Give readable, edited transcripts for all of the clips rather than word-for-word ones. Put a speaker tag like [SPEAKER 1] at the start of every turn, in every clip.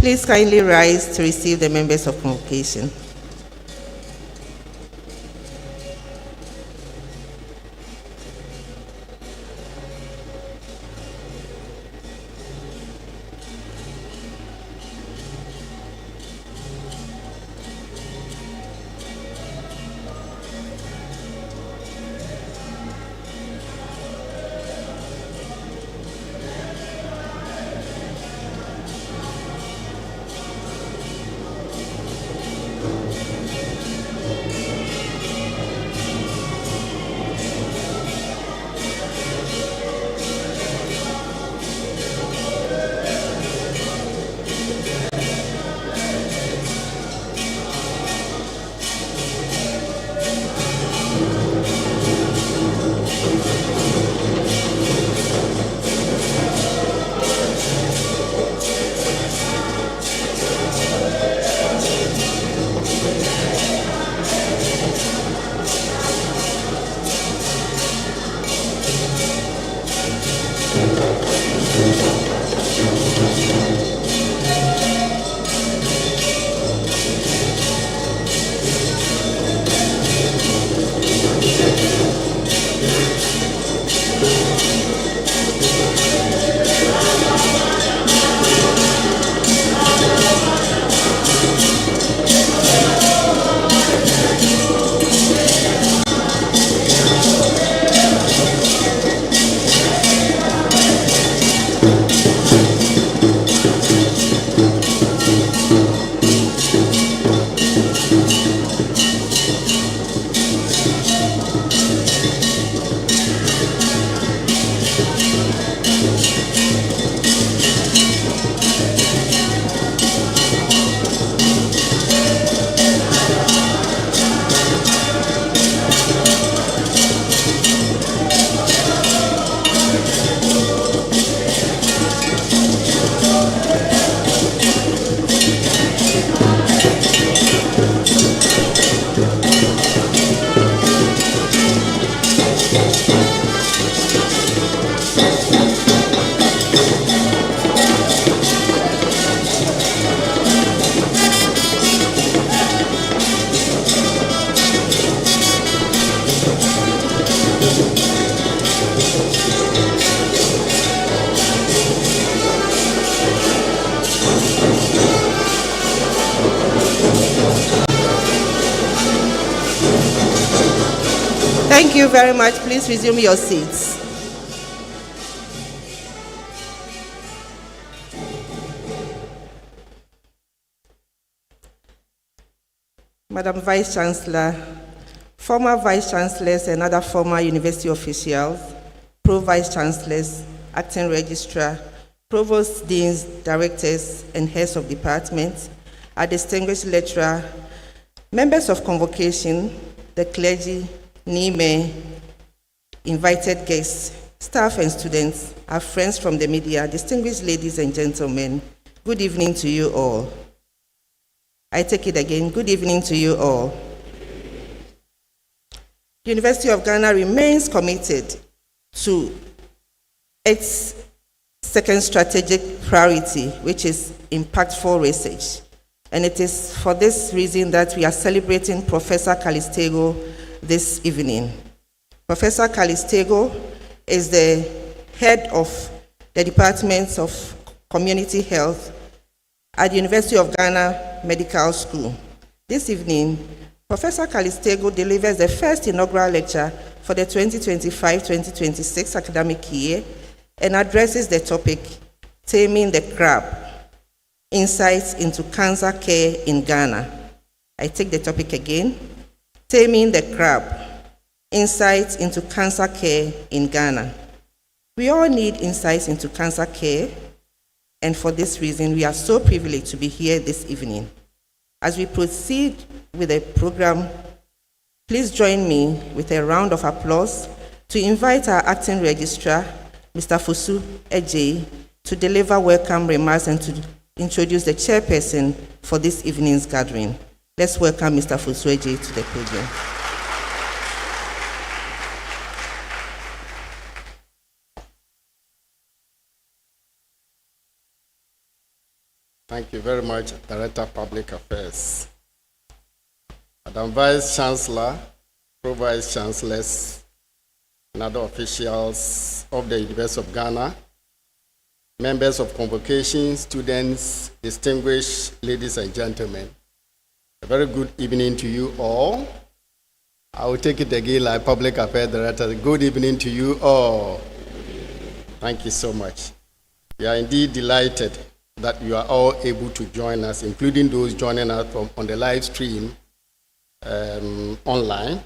[SPEAKER 1] Please kindly rise to receive the members of convocation. Thank you very much. Please resume your seats. Madam Vice-Chancellor, former Vice-Chancellors and other former university officials, Pro-Vice-Chancellors, Acting Registrar, Provost, Deans, Directors, and Heads of Departments, our distinguished lecturer, members of convocation, the clergy, Nii, invited guests, staff and students, our friends from the media, distinguished ladies and gentlemen, good evening to you all. I take it again, good evening to you all. The University of Ghana remains committed to its second strategic priority, which is impactful research. And it is for this reason that we are celebrating Professor Calys-Tagoe this evening. Professor Calys-Tagoe is the head of the Department of Community Health at the University of Ghana Medical School. This evening, Professor Calys-Tagoe delivers the first inaugural lecture for the 2025-2026 academic year and addresses the topic, Taming the Crab, Insights into Cancer Care in Ghana. I take the topic again, Taming the Crab, Insights into Cancer Care in Ghana. We all need insights into cancer care, and for this reason, we are so privileged to be here this evening. As we proceed with the program, please join me with a round of applause to invite our Acting Registrar, Mr. Fosu Ejei, to deliver welcome remarks and to introduce the chairperson for this evening's gathering. Let's welcome Mr. Fosu Ejei to the podium.
[SPEAKER 2] Thank you very much, Director of Public Affairs. Madam Vice-Chancellor, Pro-Vice-Chancellors, and other officials of the University of Ghana, members of convocation, students, distinguished ladies and gentlemen, a very good evening to you all. I will take it again like Public Affairs Director. Good evening to you all. Thank you so much. We are indeed delighted that you are all able to join us, including those joining us on the live stream online.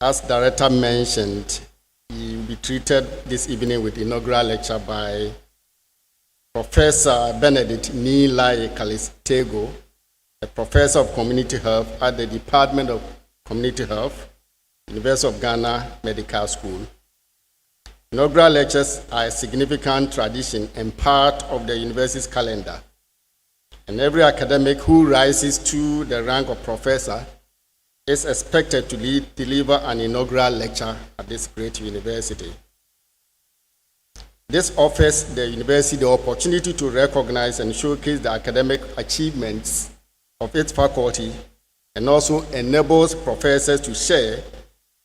[SPEAKER 2] As Director mentioned, you will be treated this evening with inaugural lecture by Professor Benedict Nii Laryea Calys-Tagoe, a professor of community health at the Department of Community Health, University of Ghana Medical School. Inaugural lectures are a significant tradition and part of the university's calendar. And every academic who rises to the rank of professor is expected to deliver an inaugural lecture at this great university. This offers the university the opportunity to recognize and showcase the academic achievements of its faculty and also enables professors to share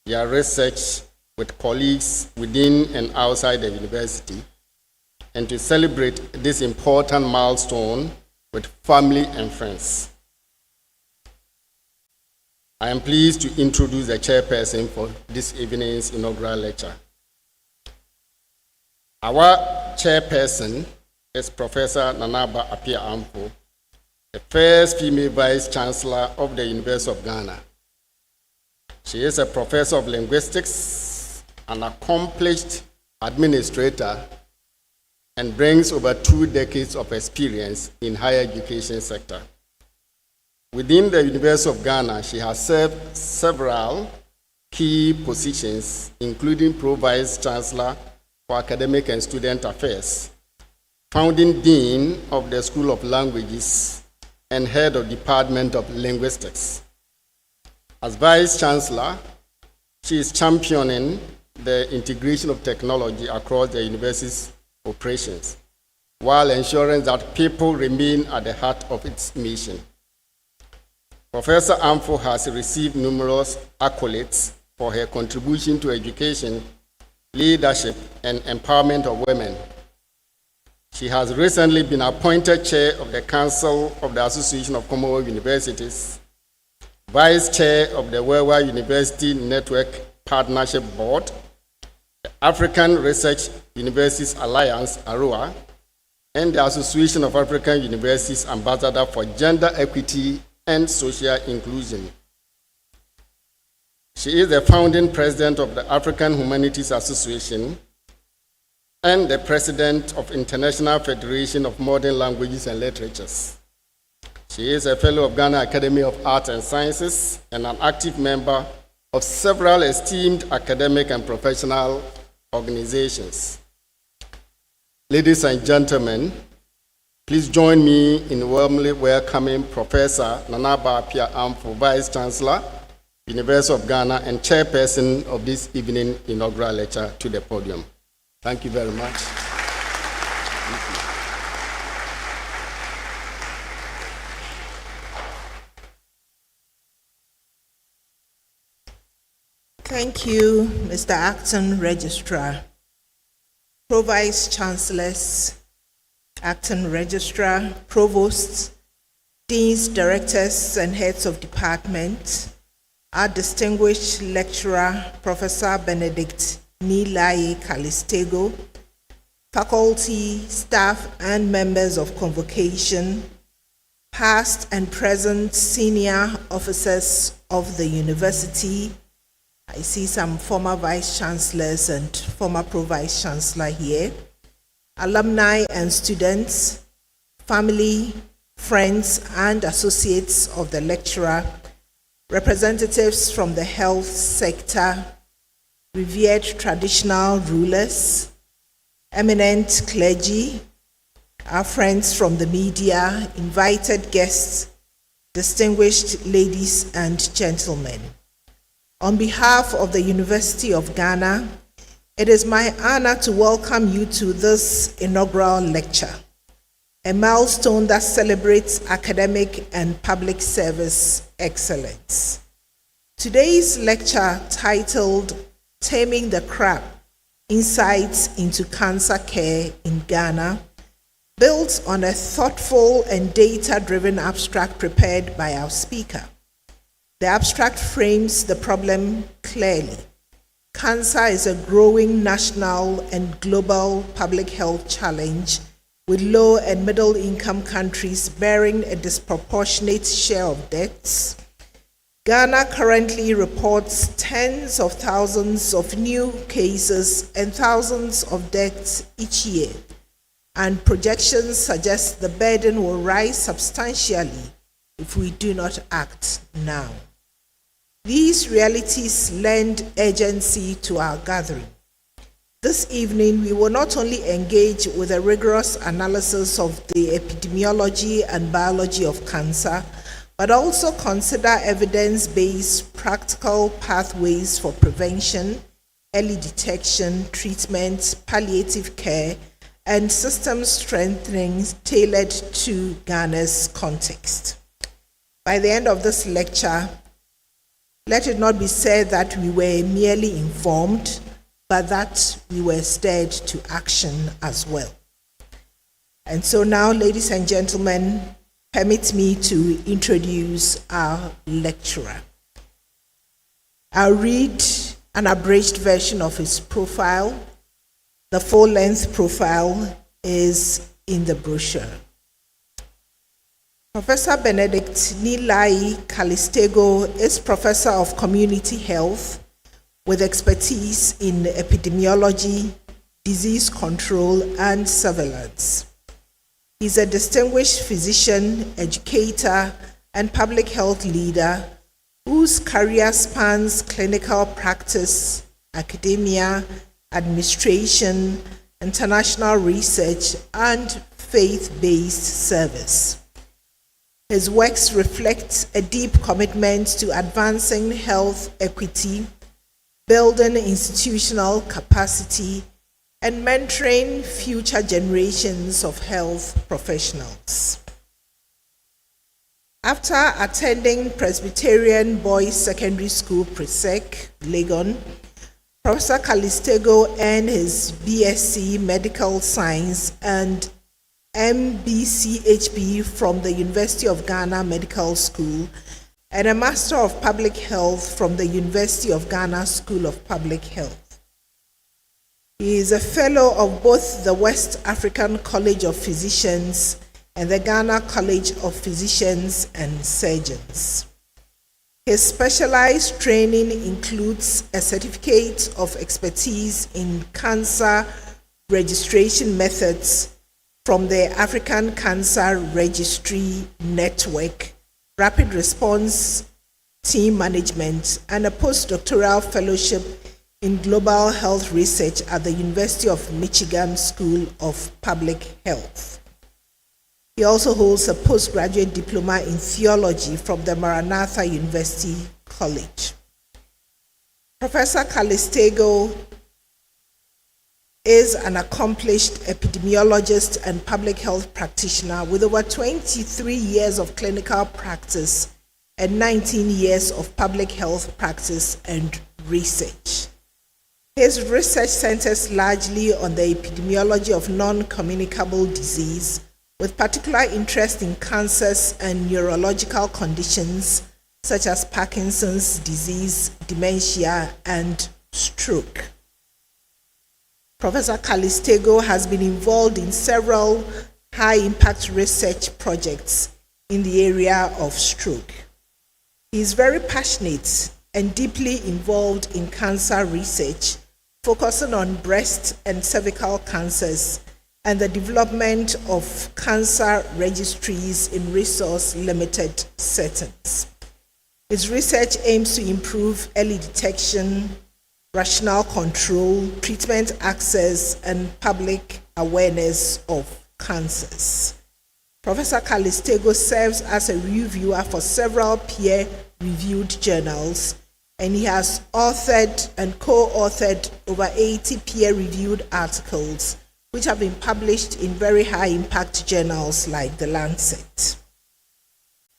[SPEAKER 2] their research with colleagues within and outside the university and to celebrate this important milestone with family and friends. I am pleased to introduce the chairperson for this evening's inaugural lecture. Our chairperson is Professor Nanaba Appiah Amfo, the first female Vice-Chancellor of the University of Ghana. She is a professor of linguistics, an accomplished administrator, and brings over 2 decades of experience in higher education sector. Within the University of Ghana, she has served several key positions, including Pro-Vice-Chancellor for Academic and Student Affairs, founding Dean of the School of Languages, and Head of Department of Linguistics. As Vice-Chancellor, she is championing the integration of technology across the university's operations, while ensuring that people remain at the heart of its mission. Professor Amfo has received numerous accolades for her contribution to education, leadership, and empowerment of women. She has recently been appointed chair of the Council of the Association of Commonwealth Universities, vice chair of the Worldwide University Network Partnership Board, the African Research Universities Alliance, ARUA, and the Association of African Universities Ambassador for Gender Equity and Social Inclusion. She is the founding president of the African Humanities Association and the president of International Federation of Modern Languages and Literatures. She is a fellow of Ghana Academy of Arts and Sciences and an active member of several esteemed academic and professional organizations. Ladies and gentlemen, please join me in warmly welcoming Professor Nanaba Appiah Amfo, Vice-Chancellor, University of Ghana, and Chairperson of this evening inaugural lecture to the podium. Thank you very much.
[SPEAKER 1] Thank you, Mr. Acting Registrar, Pro-Vice-Chancellors, Acting Registrar, Provosts, Deans, Directors, and Heads of Department, our distinguished lecturer, Professor Benedict Nii Laryea Calys-Tagoe, faculty, staff, and members of convocation, past and present senior officers of the university. I see some former vice-chancellors and former pro-vice-chancellor here, alumni and students, family, friends, and associates of the lecturer, representatives from the health sector, revered traditional rulers, eminent clergy, our friends from the media, invited guests, distinguished ladies and gentlemen. On behalf of the University of Ghana,
[SPEAKER 3] It is my honor to welcome you to this inaugural lecture, a milestone that celebrates academic and public service excellence. Today's lecture, titled Taming the Crab: Insights into Cancer Care in Ghana, builds on a thoughtful and data-driven abstract prepared by our speaker. The abstract frames the problem clearly. Cancer is a growing national and global public health challenge, with low and middle income countries bearing a disproportionate share of deaths. Ghana currently reports tens of thousands of new cases and thousands of deaths each year, and projections suggest the burden will rise substantially if we do not act now. These realities lend urgency to our gathering. This evening, we will not only engage with a rigorous analysis of the epidemiology and biology of cancer, but also consider evidence-based practical pathways for prevention, early detection, treatment, palliative care, and system strengthening tailored to Ghana's context. By the end of this lecture, let it not be said that we were merely informed, but that we were stirred to action as well. And so now, ladies and gentlemen, permit me to introduce our lecturer. I'll read an abridged version of his profile. The full-length profile is in the brochure. Professor Benedict Nii Laryea Calys-Tagoe is Professor of Community Health with expertise in epidemiology, disease control, and surveillance. He's a distinguished physician, educator, and public health leader whose career spans clinical practice, academia, administration, international research, and faith-based service. His works reflect a deep commitment to advancing health equity, building institutional capacity, and mentoring future generations of health professionals. After attending Presbyterian Boys Secondary School, Presec, Legon, Professor Calys-Tagoe earned his BSc Medical Science and MBCHB from the University of Ghana Medical School and a Master of Public Health from the University of Ghana School of Public Health. He is a fellow of both the West African College of Physicians and the Ghana College of Physicians and Surgeons. His specialized training includes a certificate of expertise in cancer registration methods from the African Cancer Registry Network, Rapid Response Team Management, and a postdoctoral fellowship in Global Health Research at the University of Michigan School of Public Health. He also holds a postgraduate diploma in theology from the Maranatha University College. Professor Calys-Tagoe is an accomplished epidemiologist and public health practitioner with over 23 years of clinical practice and 19 years of public health practice and research. His research centers largely on the epidemiology of non-communicable disease, with particular interest in cancers and neurological conditions such as Parkinson's disease, dementia, and stroke. Professor Calys-Tagoe has been involved in several high-impact research projects in the area of stroke. He is very passionate and deeply involved in cancer research, focusing on breast and cervical cancers and the development of cancer registries in resource-limited settings. His research aims to improve early detection, rational control, treatment access, and public awareness of cancers. Professor Calys-Tagoe serves as a reviewer for several peer-reviewed journals and he has authored and co-authored over 80 peer-reviewed articles which have been published in very high-impact journals like The Lancet.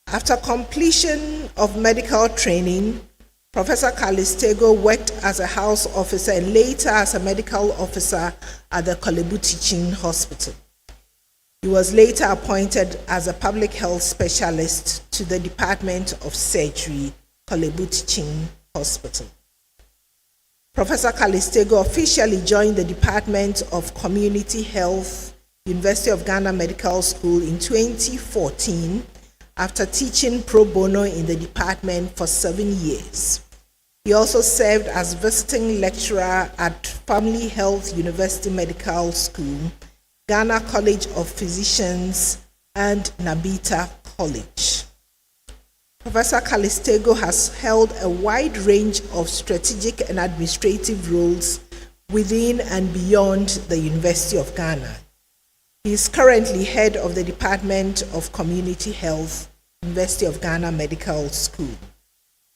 [SPEAKER 3] After completion of medical training, Professor Calys-Tagoe worked as a house officer and later as a medical officer at the Korle Bu Teaching Hospital. He was later appointed as a public health specialist to the Department of Surgery, Korle Bu Teaching Hospital. Professor Calys-Tagoe officially joined the Department of Community Health, University of Ghana Medical School in 2014 after teaching pro bono in the department for 7 years. He also served as visiting lecturer at Family Health University Medical School, Ghana College of Physicians, and Nabita College. Professor Calys-Tagoe has held a wide range of strategic and administrative roles within and beyond the University of Ghana. He is currently head of the Department of Community Health, University of Ghana Medical School.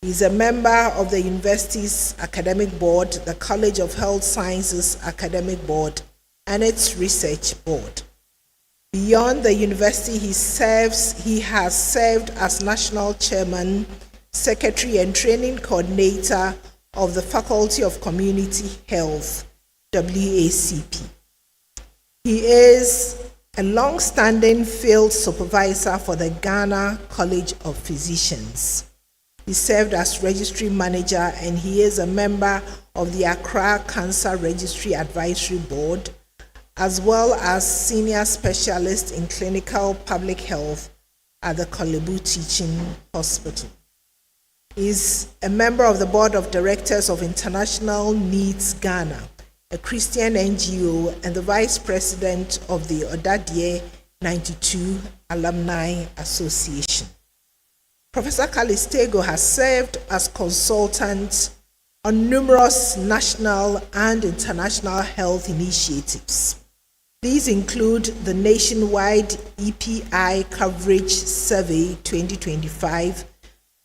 [SPEAKER 3] He is a member of the university's academic board, the College of Health Sciences Academic Board, and its research board. Beyond the university, he has served as national chairman, secretary, and training coordinator of the Faculty of Community Health, WACP. He is a long-standing field supervisor for the Ghana College of Physicians. He served as registry manager, and he is a member of the Accra Cancer Registry Advisory Board, as well as senior specialist in clinical public health at the Korle Bu Teaching Hospital. He is a member of the board of directors of International Needs Ghana, a Christian NGO, and the vice president of the Odadie 92 Alumni Association. Professor Calys-Tagoe has served as consultant on numerous national and international health initiatives. These include the nationwide EPI Coverage Survey 2025,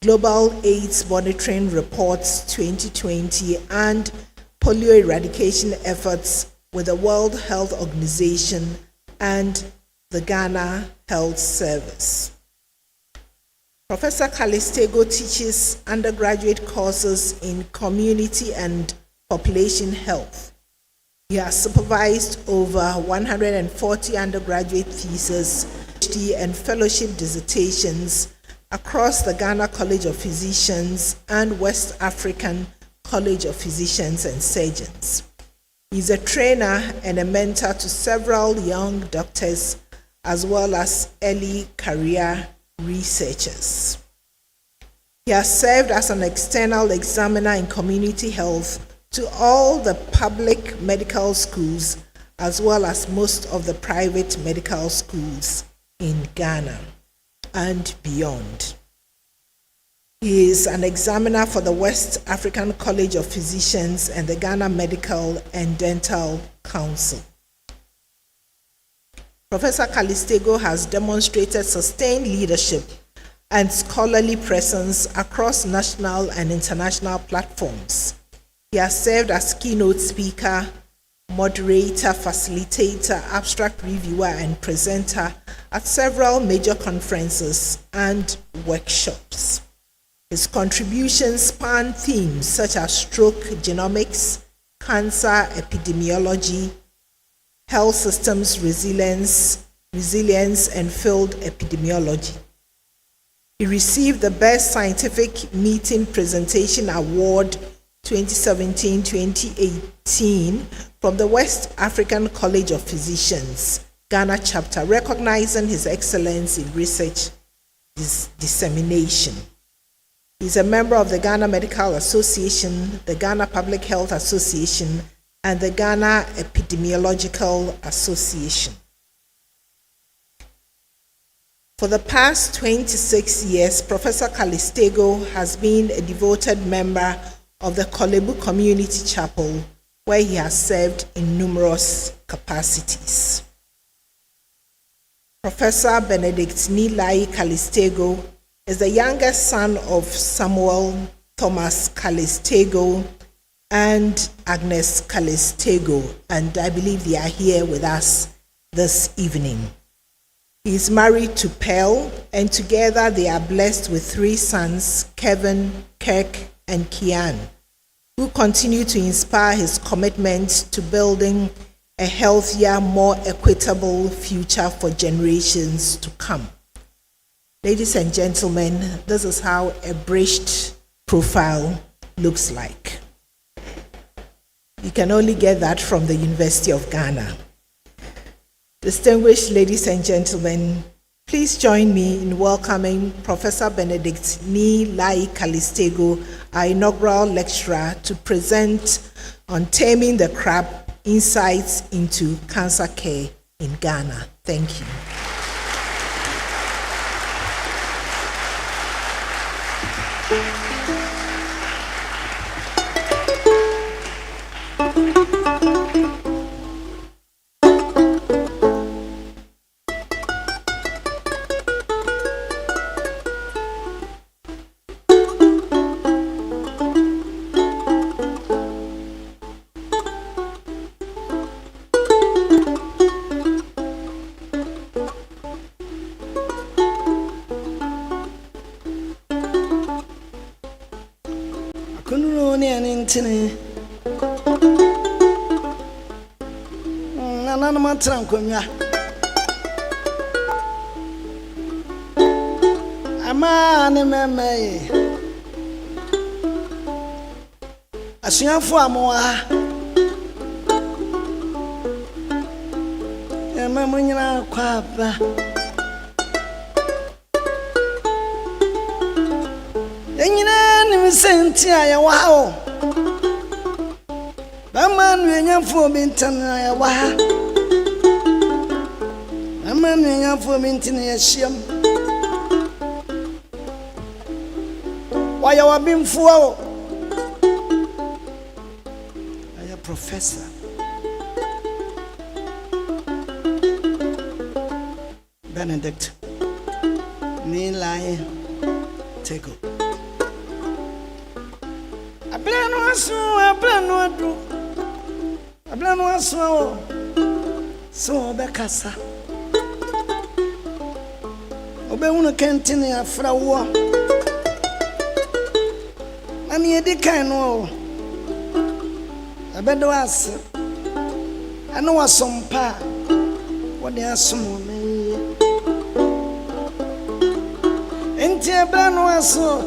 [SPEAKER 3] Global AIDS Monitoring Reports 2020, and polio eradication efforts with the World Health Organization and the Ghana Health Service. Professor Calys-Tagoe teaches undergraduate courses in community and population health. He has supervised over 140 undergraduate theses, PhD, and fellowship dissertations across the Ghana College of Physicians and West African College of Physicians and Surgeons. He is a trainer and a mentor to several young doctors as well as early career researchers. He has served as an external examiner in community health to all the public medical schools as well as most of the private medical schools in Ghana and beyond. He is an examiner for the West African College of Physicians and the Ghana Medical and Dental Council. Professor Calys-Tagoe has demonstrated sustained leadership and scholarly presence across national and international platforms. He has served as keynote speaker, moderator, facilitator, abstract reviewer, and presenter at several major conferences and workshops. His contributions span themes such as stroke genomics, cancer epidemiology, health systems resilience, and field epidemiology. He received the Best Scientific Meeting Presentation Award 2017-2018 from the West African College of Physicians, Ghana chapter, recognizing his excellence in research dissemination. He is a member of the Ghana Medical Association, the Ghana Public Health Association, and the Ghana Epidemiological Association. For the past 26 years, Professor Calys-Tagoe has been a devoted member of the Korle Bu Community Chapel, where he has served in numerous capacities. Professor Benedict Nii Laryea Calys-Tagoe is the youngest son of Samuel Thomas Calys-Tagoe, and Agnes Calys-Tagoe, and I believe they are here with us this evening. He is married to Pearl, and together they are blessed with 3 sons, Kevin, Kirk, and Kian, who continue to inspire his commitment to building a healthier, more equitable future for generations to come. Ladies and gentlemen, this is how a breached profile looks like. You can only get that from the University of Ghana. Distinguished ladies and gentlemen, please join me in welcoming Professor Benedict Nii Laryea Calys-Tagoe, our inaugural lecturer, to present on Taming the Crab, Insights into Cancer Care in Ghana. Thank you.
[SPEAKER 4] Amane meme asuafo amoa munyina kwaba enyina ni senti aya wao bamanu enyafo bintana ya wa bamanu enyafo bintana ya shiam waya wabimfuo aya professor Benedict Nii Laryea Tagoe ablano aso so bekasa obehunu kentine afrawo ani edikan no abedo ase ano wasompa wode asomo me enti ablano aso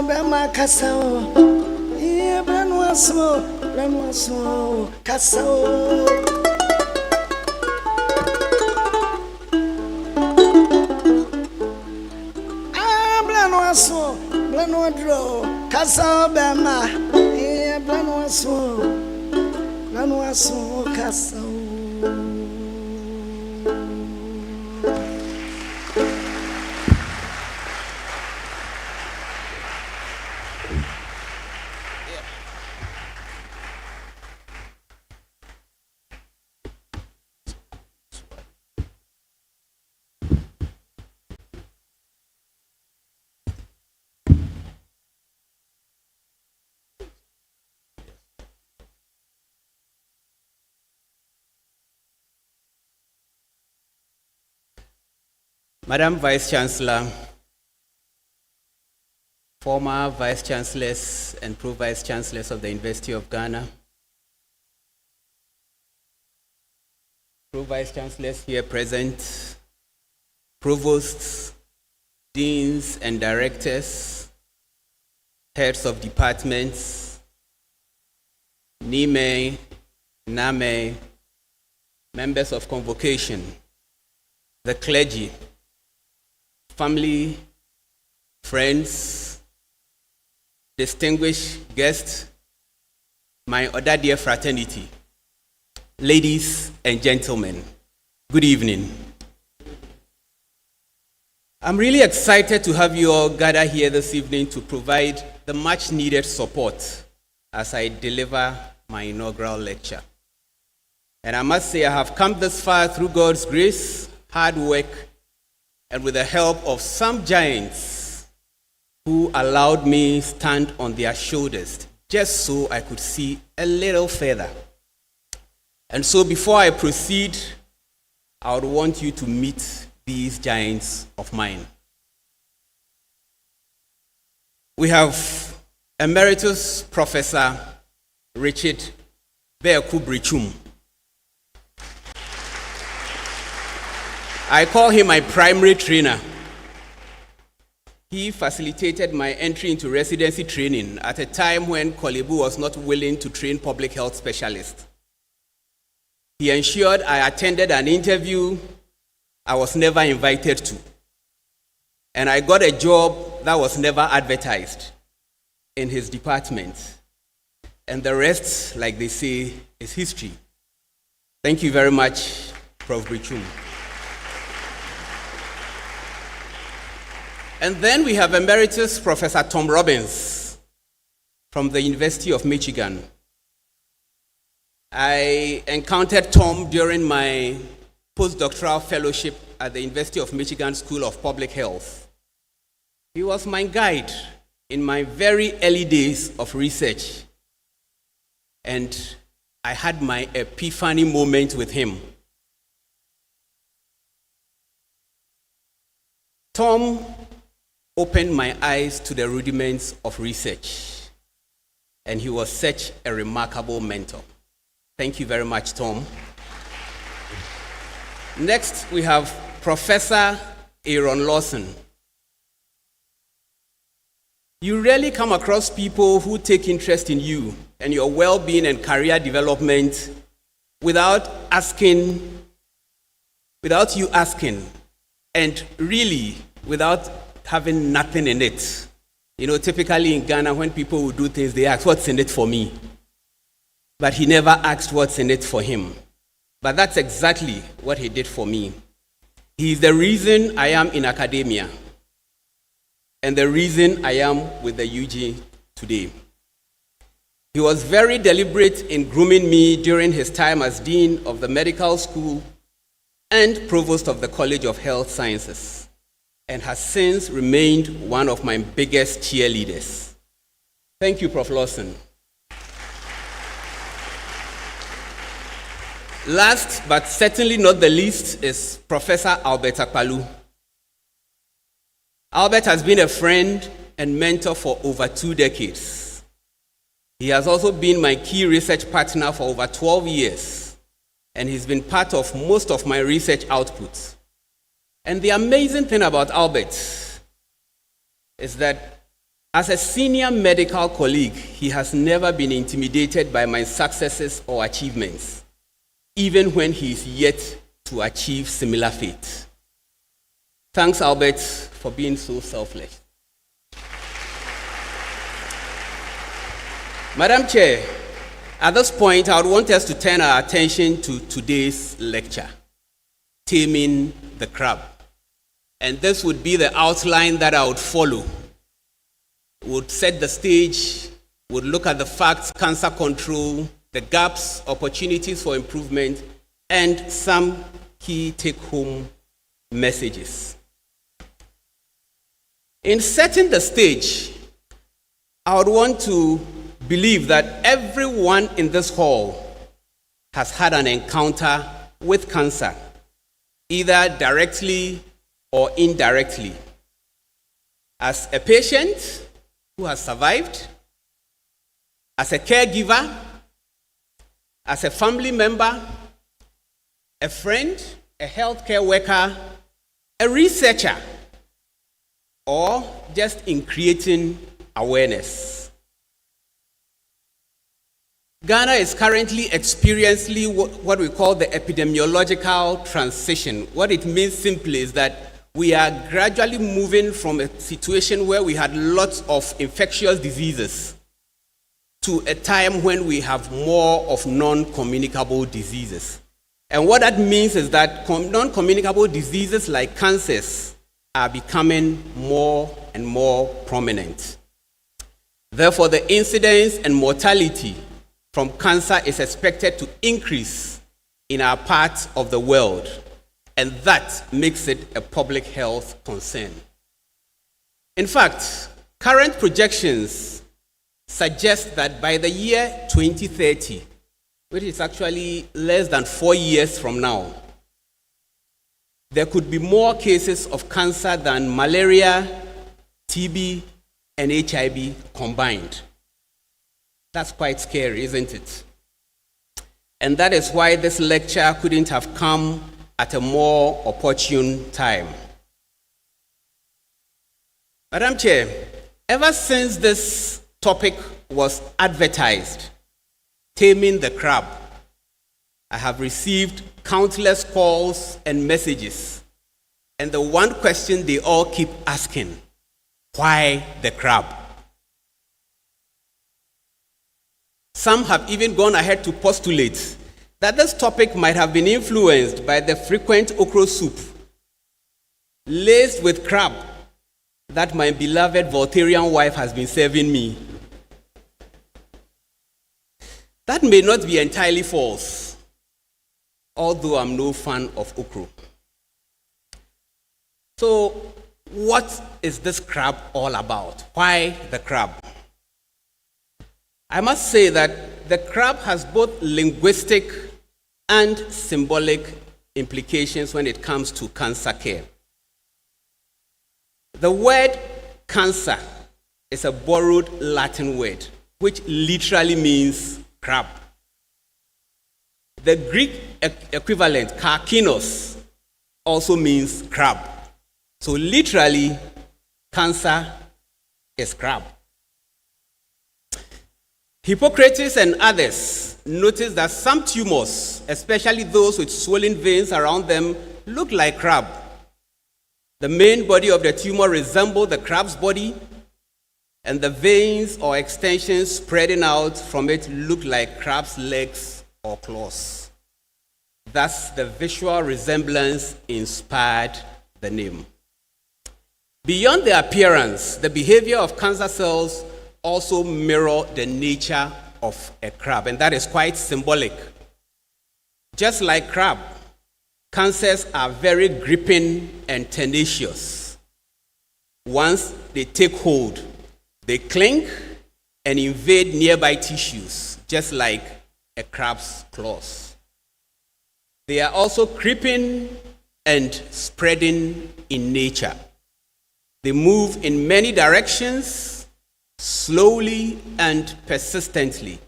[SPEAKER 4] be makasa o ablano aso kasa o Blano dro kasa bema blano aso kasa
[SPEAKER 5] Madam Vice-Chancellor, former Vice-Chancellors and Pro-Vice-Chancellors of the University of Ghana, Pro-Vice-Chancellors here present, Provosts, Deans and Directors, Heads of Departments, NIME, NAME, Members of Convocation, the clergy, family, friends, distinguished guests, my other dear fraternity, ladies and gentlemen, good evening. I'm really excited to have you all gather here this evening to provide the much needed support as I deliver my inaugural lecture. And I must say I have come this far through God's grace, hard work, and with the help of some giants who allowed me stand on their shoulders just so I could see a little further. And so before I proceed, I would want you to meet these giants of mine. We have Emeritus Professor Richard Beaku-Brichum. I call him my primary trainer. He facilitated my entry into residency training at a time when Kolebu was not willing to train public health specialists. He ensured I attended an interview I was never invited to. And I got a job that was never advertised in his department. And the rest, like they say, is history. Thank you very much, Prof. Brichum. And then we have Emeritus Professor Tom Robbins from the University of Michigan. I encountered Tom during my postdoctoral fellowship at the University of Michigan School of Public Health. He was my guide in my very early days of research, and I had my epiphany moment with him. Tom opened my eyes to the rudiments of research, and he was such a remarkable mentor. Thank you very much, Tom. Next, we have Professor Aaron Lawson. You rarely come across people who take interest in you and your well-being and career development without you asking, and really without having nothing in it. You know, typically in Ghana, when people would do things, they ask, what's in it for me? But he never asked what's in it for him. But that's exactly what he did for me. He is the reason I am in academia and the reason I am with the UG today. He was very deliberate in grooming me during his time as Dean of the Medical School and Provost of the College of Health Sciences, and has since remained one of my biggest cheerleaders. Thank you, Prof. Lawson. Last, but certainly not the least, is Professor Albert Akpalu. Albert has been a friend and mentor for over 2 decades. He has also been my key research partner for over 12 years, and he's been part of most of my research outputs. And the amazing thing about Albert is that as a senior medical colleague, he has never been intimidated by my successes or achievements, even when he is yet to achieve similar fate. Thanks, Albert, for being so selfless. Madam Chair, at this point, I would want us to turn our attention to today's lecture, Taming the Crab. And this would be the outline that I would follow. Would set the stage, would look at the facts, cancer control, the gaps, opportunities for improvement, and some key take-home messages. In setting the stage, I would want to believe that everyone in this hall has had an encounter with cancer, either directly or indirectly. As a patient who has survived, as a caregiver, as a family member, a friend, a healthcare worker, a researcher, or just in creating awareness. Ghana is currently experiencing what we call the epidemiological transition. What it means simply is that we are gradually moving from a situation where we had lots of infectious diseases to a time when we have more of non-communicable diseases. And what that means is that non-communicable diseases like cancers are becoming more and more prominent. Therefore, the incidence and mortality from cancer is expected to increase in our part of the world, and that makes it a public health concern. In fact, Current projections suggest that by the year 2030, which is actually less than 4 years from now, there could be more cases of cancer than malaria, TB, and HIV combined. That's quite scary, isn't it? And that is why this lecture couldn't have come at a more opportune time. Madam Chair, ever since this topic was advertised, Taming the Crab, I have received countless calls and messages. And the one question they all keep asking, why the crab? Some have even gone ahead to postulate that this topic might have been influenced by the frequent okra soup laced with crab that my beloved Voltairean wife has been serving me. That may not be entirely false, although I'm no fan of okra. So, what is this crab all about? Why the crab? I must say that the crab has both linguistic and symbolic implications when it comes to cancer care. The word cancer is a borrowed Latin word, which literally means crab. The Greek equivalent, karkinos, also means crab. So literally, cancer is crab. Hippocrates and others noticed that some tumors, especially those with swollen veins around them, look like crab. The main body of the tumor resembled the crab's body, and the veins or extensions spreading out from it look like crab's legs or claws. Thus, the visual resemblance inspired the name. Beyond the appearance, the behavior of cancer cells also mirror the nature of a crab, and that is quite symbolic. Just like crab, cancers are very gripping and tenacious. Once they take hold, they cling and invade nearby tissues, just like a crab's claws. They are also creeping and spreading in nature. They move in many directions, slowly and persistently,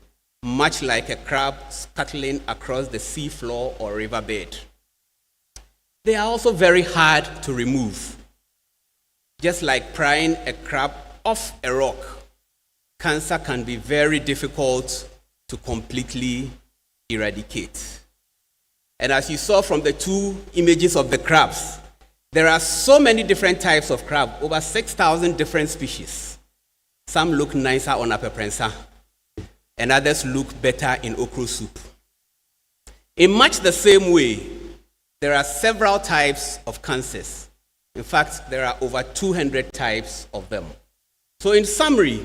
[SPEAKER 5] much like a crab scuttling across the seafloor or riverbed. They are also very hard to remove. Just like prying a crab off a rock, cancer can be very difficult to completely eradicate. And as you saw from the two images of the crabs, there are so many different types of crab, over 6,000 different species. Some look nicer on a peprensa, and others look better in okra soup. In much the same way, there are several types of cancers. In fact, there are over 200 types of them. So in summary,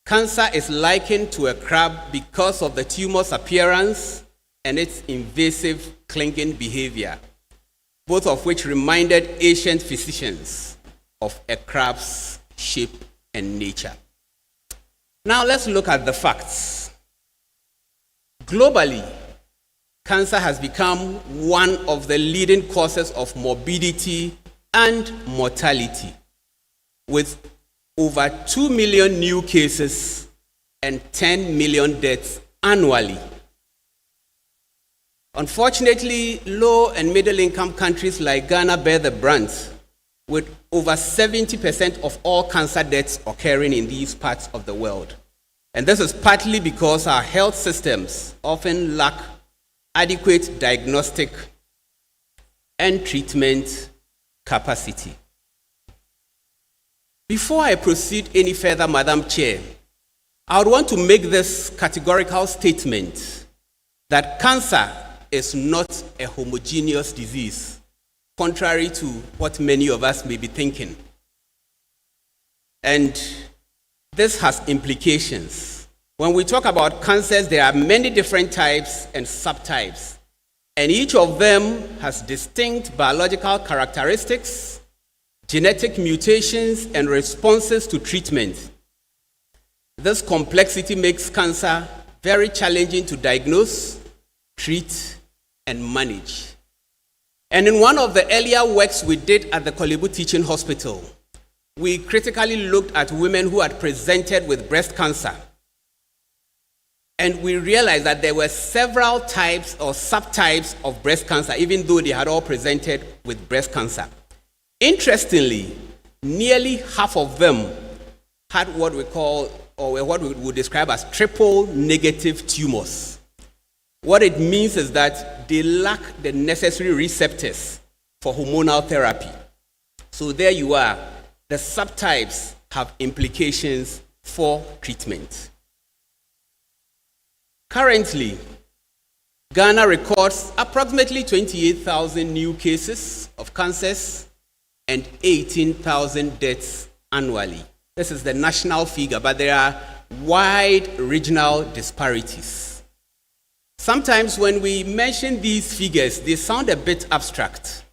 [SPEAKER 5] cancer is likened to a crab because of the tumor's appearance and its invasive clinging behavior, both of which reminded ancient physicians of a crab's shape and nature. Now let's look at the facts. Globally, cancer has become one of the leading causes of morbidity and mortality, with over 2 million new cases and 10 million deaths annually. Unfortunately, low and middle-income countries like Ghana bear the brunt, with over 70% of all cancer deaths occurring in these parts of the world. And this is partly because our health systems often lack adequate diagnostic and treatment capacity. Before I proceed any further, Madam Chair, I would want to make this categorical statement that cancer is not a homogeneous disease, contrary to what many of us may be thinking. And this has implications. When we talk about cancers, there are many different types and subtypes, and each of them has distinct biological characteristics, genetic mutations, and responses to treatment. This complexity makes cancer very challenging to diagnose, treat, and manage. And in one of the earlier works we did at the Korle Bu Teaching Hospital, we critically looked at women who had presented with breast cancer. And we realized that there were several types or subtypes of breast cancer, even though they had all presented with breast cancer. Interestingly, nearly half of them had what we call, or what we would describe as triple negative tumors. What it means is that they lack the necessary receptors for hormonal therapy. So there you are. The subtypes have implications for treatment. Currently, Ghana records approximately 28,000 new cases of cancers and 18,000 deaths annually. This is the national figure, but there are wide regional disparities. Sometimes when we mention these figures, they sound a bit abstract.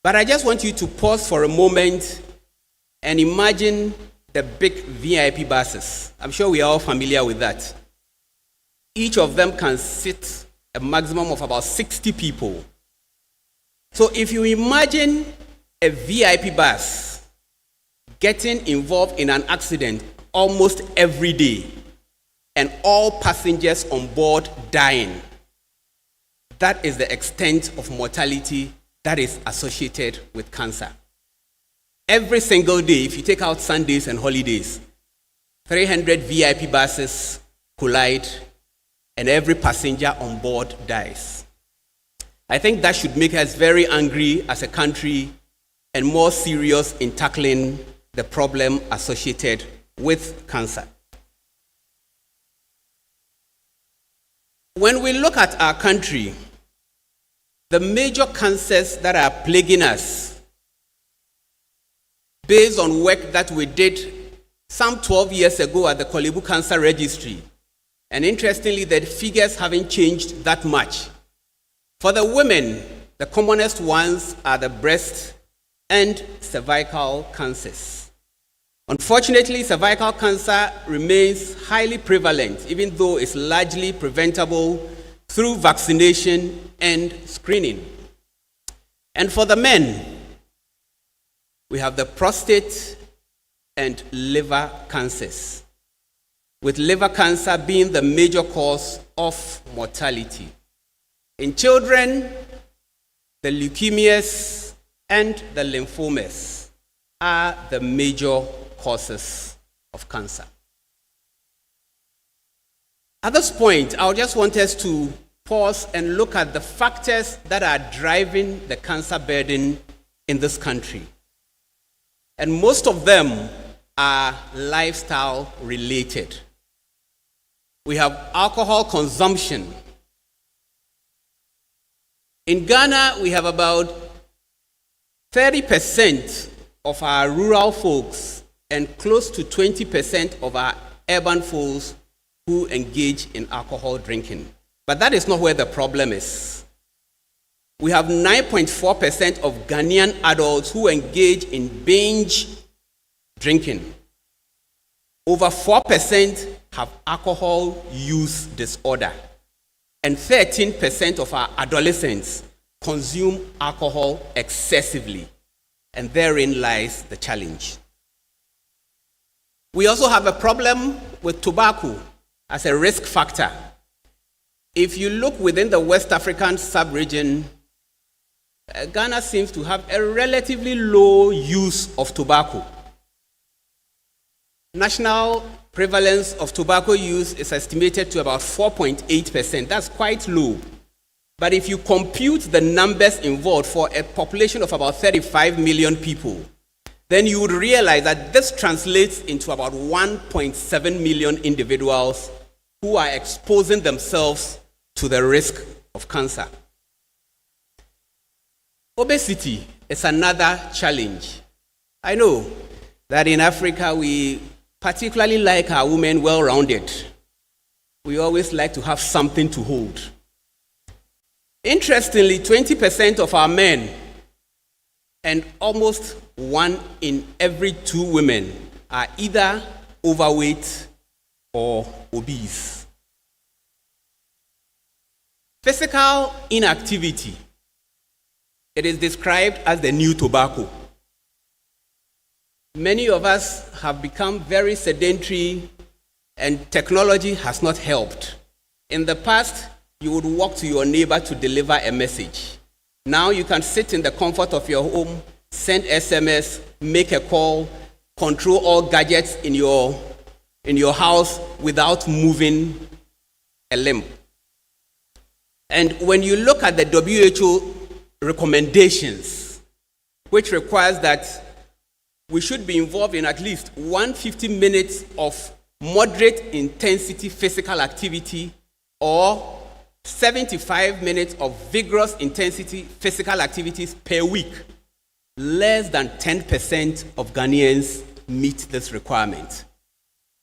[SPEAKER 5] But I just want you to pause for a moment and imagine the big VIP buses. I'm sure we are all familiar with that. Each of them can sit a maximum of about 60 people. So if you imagine a VIP bus getting involved in an accident almost every day and all passengers on board dying, that is the extent of mortality that is associated with cancer. Every single day, if you take out Sundays and holidays, 300 VIP buses collide and every passenger on board dies. I think that should make us very angry as a country and more serious in tackling the problem associated with cancer. When we look at our country, the major cancers that are plaguing us, based on work that we did some 12 years ago at the Korle Bu Cancer Registry, and interestingly, the figures haven't changed that much. For the women, the commonest ones are the breast and cervical cancers. Unfortunately, cervical cancer remains highly prevalent, even though it's largely preventable through vaccination and screening. And for the men, we have the prostate and liver cancers, with liver cancer being the major cause of mortality. In children, the leukemias and the lymphomas are the major causes of cancer. At this point, I just want us to pause and look at the factors that are driving the cancer burden in this country. And most of them are lifestyle related. We have alcohol consumption. In Ghana, we have about 30% of our rural folks and close to 20% of our urban folks who engage in alcohol drinking. But that is not where the problem is. We have 9.4% of Ghanaian adults who engage in binge drinking. Over 4% have alcohol use disorder. And 13% of our adolescents consume alcohol excessively. And therein lies the challenge. We also have a problem with tobacco as a risk factor. If you look within the West African sub-region, Ghana seems to have a relatively low use of tobacco. National prevalence of tobacco use is estimated to about 4.8%. That's quite low. But if you compute the numbers involved for a population of about 35 million people, then you would realize that this translates into about 1.7 million individuals who are exposing themselves to the risk of cancer. Obesity is another challenge. I know that in Africa we particularly like our women well-rounded. We always like to have something to hold. Interestingly, 20% of our men and almost 1 in every 2 women are either overweight or obese. Physical inactivity. It is described as the new tobacco. Many of us have become very sedentary, and technology has not helped. In the past, you would walk to your neighbor to deliver a message. Now you can sit in the comfort of your home, send SMS, make a call, control all gadgets in your house without moving a limb. And when you look at the WHO recommendations, which requires that we should be involved in at least 150 minutes of moderate intensity physical activity or 75 minutes of vigorous intensity physical activities per week. Less than 10% of Ghanaians meet this requirement.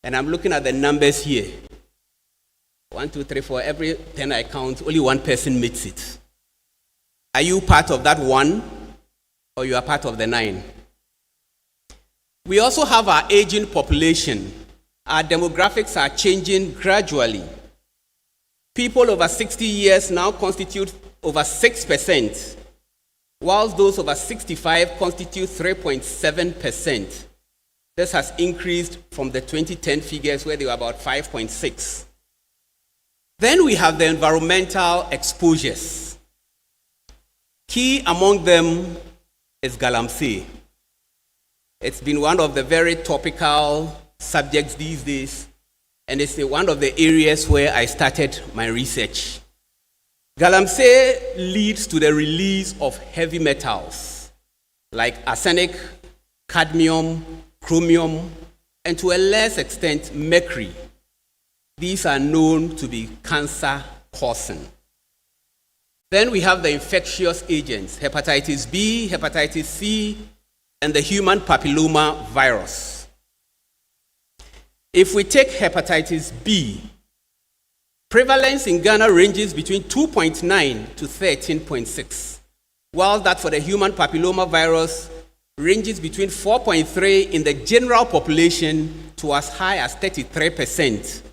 [SPEAKER 5] And I'm looking at the numbers here. 1, 2, 3, 4, every 10 I count, only 1 person meets it. Are you part of that 1, or you are part of the 9? We also have our aging population. Our demographics are changing gradually. People over 60 years now constitute over 6%, whilst those over 65 constitute 3.7%. This has increased from the 2010 figures where they were about 5.6. Then we have the environmental exposures. Key among them is galamsey. It's been one of the very topical subjects these days, and it's one of the areas where I started my research. Galamsey leads to the release of heavy metals like arsenic, cadmium, chromium, and to a less extent, mercury. These are known to be cancer-causing. Then we have the infectious agents, hepatitis B, hepatitis C, and the human papilloma virus. If we take hepatitis B, prevalence in Ghana ranges between 2.9 to 13.6, while that for the human papilloma virus ranges between 4.3 in the general population to as high as 33%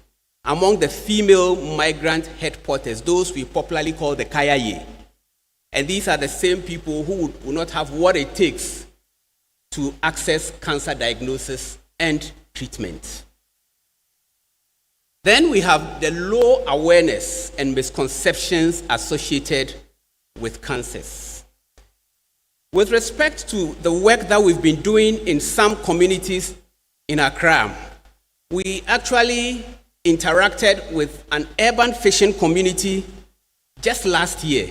[SPEAKER 5] among the female migrant headquarters, those we popularly call the Kayaye. And these are the same people who will not have what it takes to access cancer diagnosis and treatment. Then we have the low awareness and misconceptions associated with cancers. With respect to the work that we've been doing in some communities in Accra, we actually interacted with an urban fishing community just last year,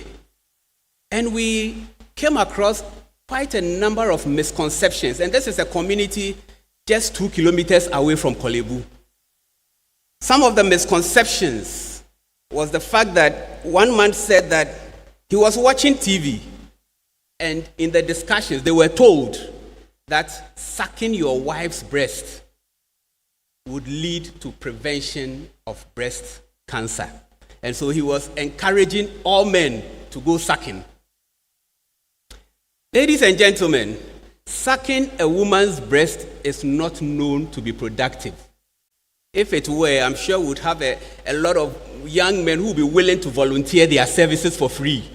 [SPEAKER 5] and we came across quite a number of misconceptions. And this is a community just 2 kilometers away from Kolebu. Some of the misconceptions was the fact that one man said that he was watching TV, and in the discussions they were told that sucking your wife's breast would lead to prevention of breast cancer. And so he was encouraging all men to go sucking. Ladies and gentlemen, sucking a woman's breast is not known to be productive. If it were, I'm sure we'd have a lot of young men who would be willing to volunteer their services for free.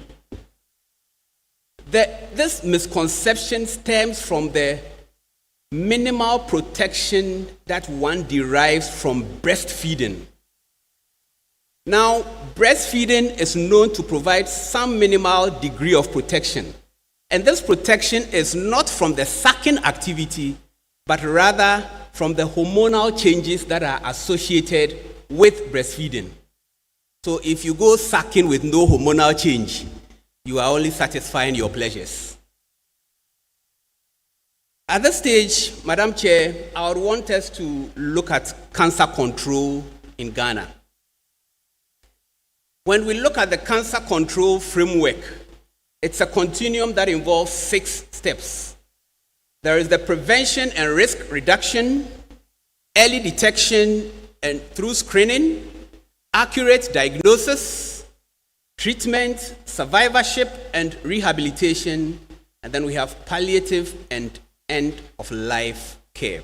[SPEAKER 5] This misconception stems from the minimal protection that one derives from breastfeeding. Now, breastfeeding is known to provide some minimal degree of protection. And this protection is not from the sucking activity, but rather from the hormonal changes that are associated with breastfeeding. So if you go sucking with no hormonal change, you are only satisfying your pleasures. At this stage, Madam Chair, I would want us to look at cancer control in Ghana. When we look at the cancer control framework, it's a continuum that involves 6 steps. There is the prevention and risk reduction, early detection and through screening, accurate diagnosis, treatment, survivorship and rehabilitation, And then we have palliative and end-of-life care.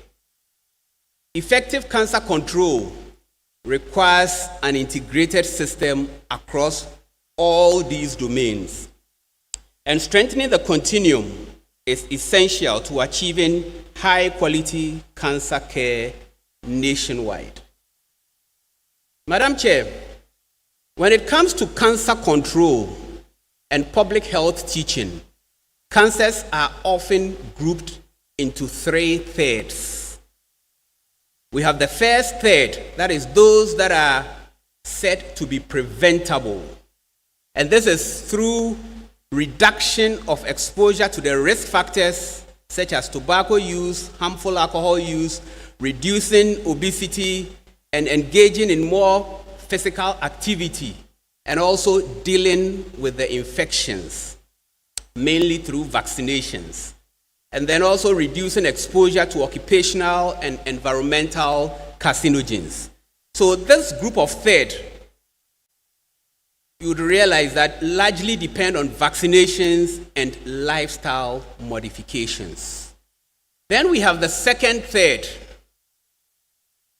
[SPEAKER 5] Effective cancer control requires an integrated system across all these domains. And strengthening the continuum is essential to achieving high-quality cancer care nationwide. Madam Chair, when it comes to cancer control and public health teaching, cancers are often grouped into 3 thirds. We have the first third, that is those that are said to be preventable. And this is through reduction of exposure to the risk factors such as tobacco use, harmful alcohol use, reducing obesity, and engaging in more physical activity, and also dealing with the infections, mainly through vaccinations. And then also reducing exposure to occupational and environmental carcinogens. So this group of third, you would realize that largely depend on vaccinations and lifestyle modifications. Then we have the second third,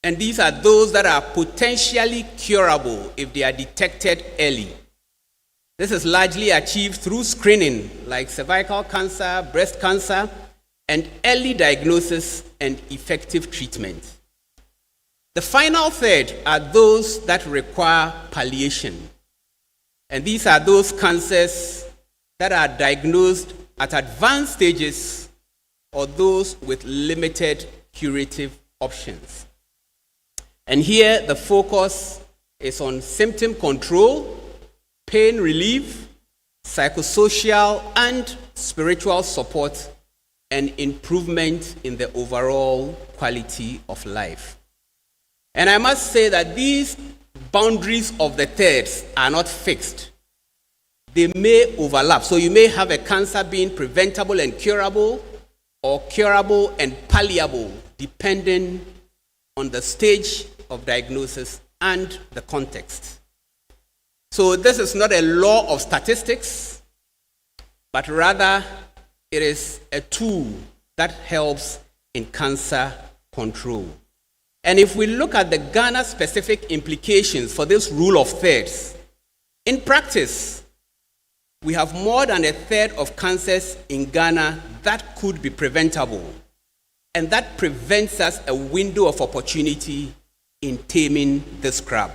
[SPEAKER 5] and these are those that are potentially curable if they are detected early. This is largely achieved through screening, like cervical cancer, breast cancer, and early diagnosis and effective treatment. The final third are those that require palliation. And these are those cancers that are diagnosed at advanced stages or those with limited curative options. And here the focus is on symptom control, pain relief, psychosocial and spiritual support, and improvement in the overall quality of life. And I must say that these boundaries of the thirds are not fixed. They may overlap. So you may have a cancer being preventable and curable, or curable and palliable, depending on the stage of diagnosis and the context. So this is not a law of statistics, but rather it is a tool that helps in cancer control. And if we look at the Ghana-specific implications for this rule of thirds, in practice, we have more than a third of cancers in Ghana that could be preventable. And that prevents us a window of opportunity in taming this crab.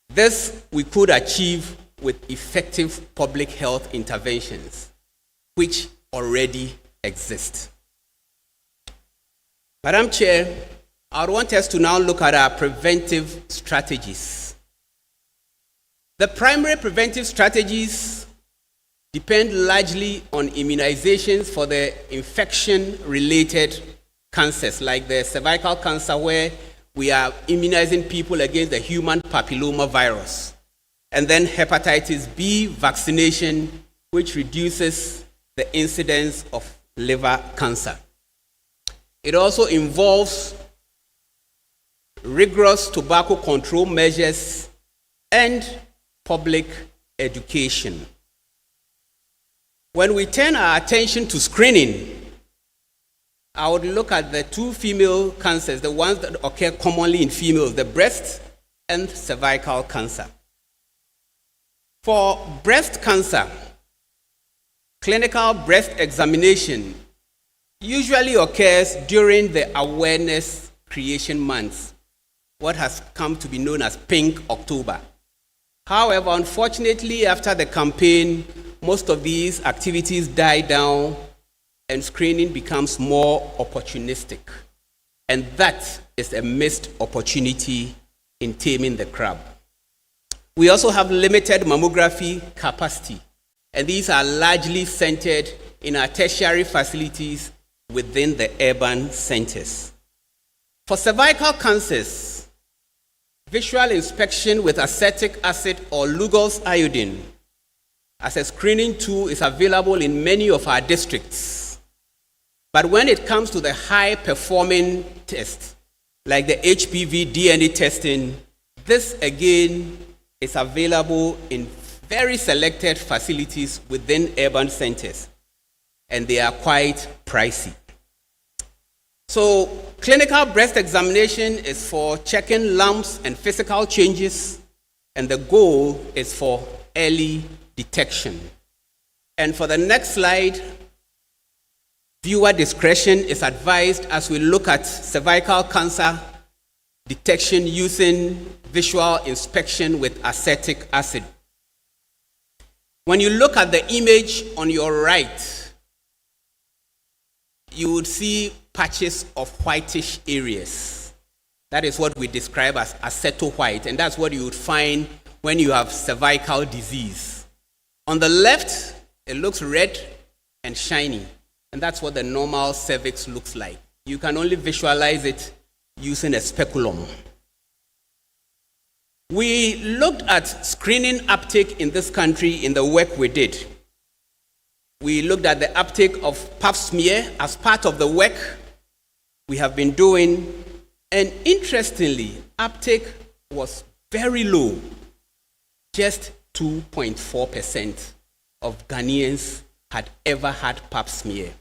[SPEAKER 5] This we could achieve with effective public health interventions, which already exist. Madam Chair, I want us to now look at our preventive strategies. The primary preventive strategies depend largely on immunizations for the infection-related cancers, like the cervical cancer, where we are immunizing people against the human papilloma virus. And then hepatitis B vaccination, which reduces the incidence of liver cancer. It also involves rigorous tobacco control measures and public education. When we turn our attention to screening, I would look at the 2 female cancers, the ones that occur commonly in females, the breast and cervical cancer. For breast cancer, clinical breast examination usually occurs during the awareness creation months, what has come to be known as Pink October. However, unfortunately, after the campaign, most of these activities die down and screening becomes more opportunistic. And that is a missed opportunity in taming the crab. We also have limited mammography capacity, and these are largely centered in our tertiary facilities within the urban centers. For cervical cancers, visual inspection with acetic acid or Lugol's iodine as a screening tool is available in many of our districts. But when it comes to the high-performing tests, like the HPV DNA testing, this again is available in very selected facilities within urban centers. and they are quite pricey. So, clinical breast examination is for checking lumps and physical changes, and the goal is for early detection. And for the next slide, viewer discretion is advised as we look at cervical cancer detection using visual inspection with acetic acid. When you look at the image on your right, you would see patches of whitish areas. That is what we describe as aceto-white, and that's what you would find when you have cervical disease. On the left, it looks red and shiny, and that's what the normal cervix looks like. You can only visualize it using a speculum. We looked at screening uptake in this country in the work we did. We looked at the uptake of pap smear as part of the work we have been doing, and interestingly, uptake was very low. Just 2.4% of Ghanaians had ever had pap smear.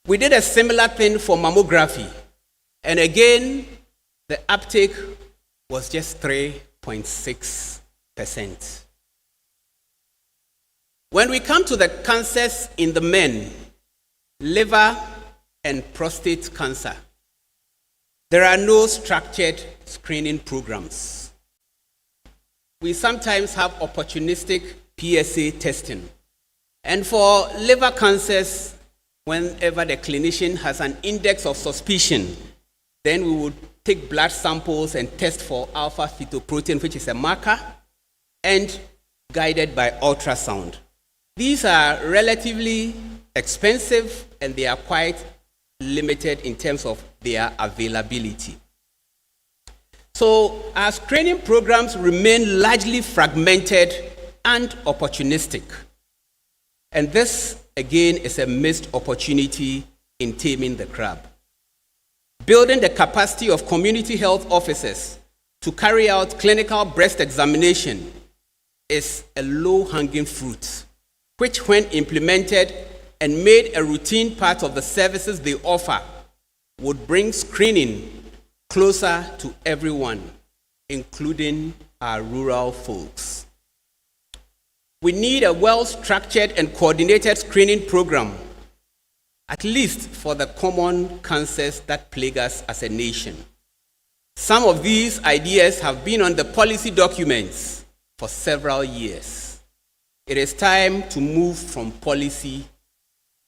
[SPEAKER 5] We did a similar thing for mammography, and again, the uptake was just 3.6%. When we come to the cancers in the men, liver and prostate cancer, there are no structured screening programs. We sometimes have opportunistic PSA testing. And for liver cancers, whenever the clinician has an index of suspicion, then we would take blood samples and test for alpha-fetoprotein, which is a marker, and guided by ultrasound. These are relatively expensive and they are quite limited in terms of their availability. So our screening programs remain largely fragmented and opportunistic. And this, again, is a missed opportunity in taming the crab. Building the capacity of community health officers to carry out clinical breast examination is a low-hanging fruit, which when implemented and made a routine part of the services they offer, would bring screening closer to everyone, including our rural folks. We need a well-structured and coordinated screening program, at least for the common cancers that plague us as a nation. Some of these ideas have been on the policy documents for several years. It is time to move from policy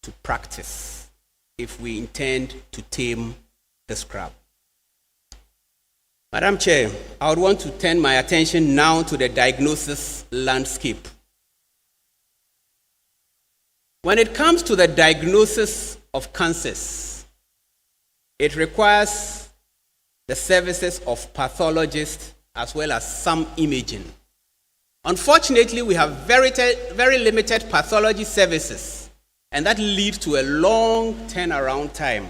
[SPEAKER 5] to practice if we intend to tame the crab. Madam Chair, I would want to turn my attention now to the diagnosis landscape. When it comes to the diagnosis of cancers, it requires the services of pathologists as well as some imaging. Unfortunately, we have very limited pathology services, and that leads to a long turnaround time.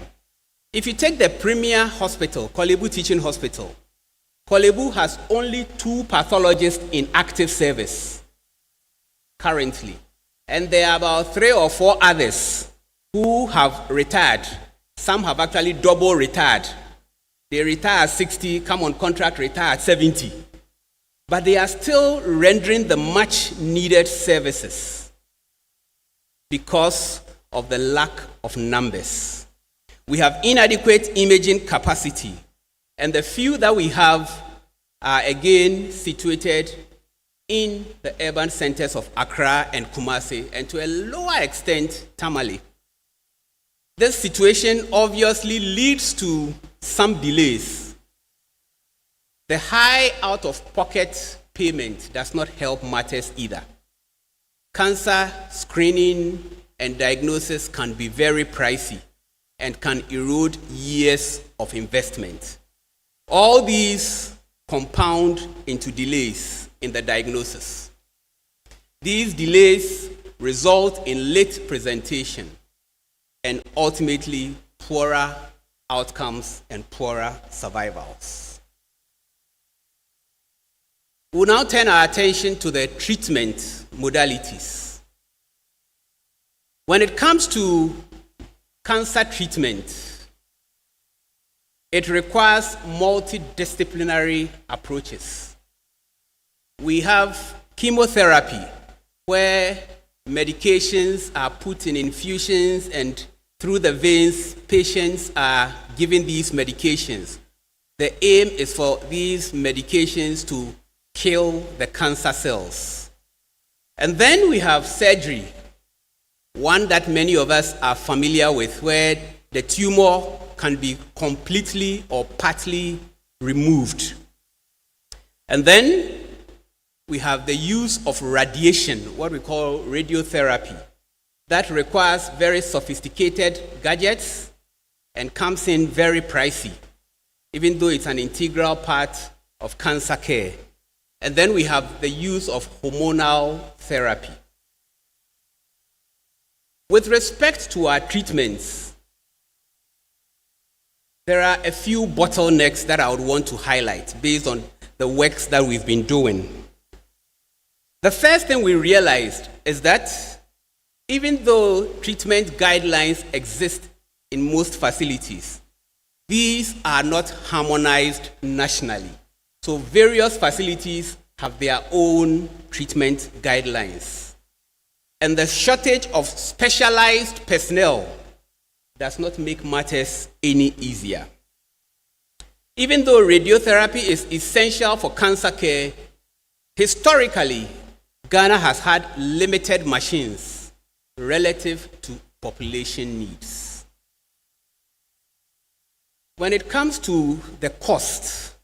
[SPEAKER 5] If you take the premier hospital, Korle Bu Teaching Hospital, Korle Bu has only 2 pathologists in active service currently. And there are about 3 or 4 others who have retired. Some have actually double retired. They retire at 60, come on contract, retire at 70. But they are still rendering the much needed services because of the lack of numbers. We have inadequate imaging capacity, and the few that we have are again situated in the urban centers of Accra and Kumasi, and to a lower extent, Tamale. This situation obviously leads to some delays. The high out-of-pocket payment does not help matters either. Cancer screening and diagnosis can be very pricey and can erode years of investment. All these compound into delays in the diagnosis. These delays result in late presentation and ultimately poorer outcomes and poorer survivals. We'll now turn our attention to the treatment modalities. When it comes to cancer treatment, it requires multidisciplinary approaches. We have chemotherapy, where medications are put in infusions and through the veins, patients are given these medications. The aim is for these medications to kill the cancer cells. And then we have surgery, one that many of us are familiar with, where the tumor can be completely or partly removed. And then we have the use of radiation, what we call radiotherapy, that requires very sophisticated gadgets and comes in very pricey, even though it's an integral part of cancer care. And then we have the use of hormonal therapy. With respect to our treatments, there are a few bottlenecks that I would want to highlight based on the works that we've been doing. The first thing we realized is that even though treatment guidelines exist in most facilities, these are not harmonized nationally. So various facilities have their own treatment guidelines. And the shortage of specialized personnel does not make matters any easier. Even though radiotherapy is essential for cancer care, historically, Ghana has had limited machines relative to population needs. When it comes to the cost,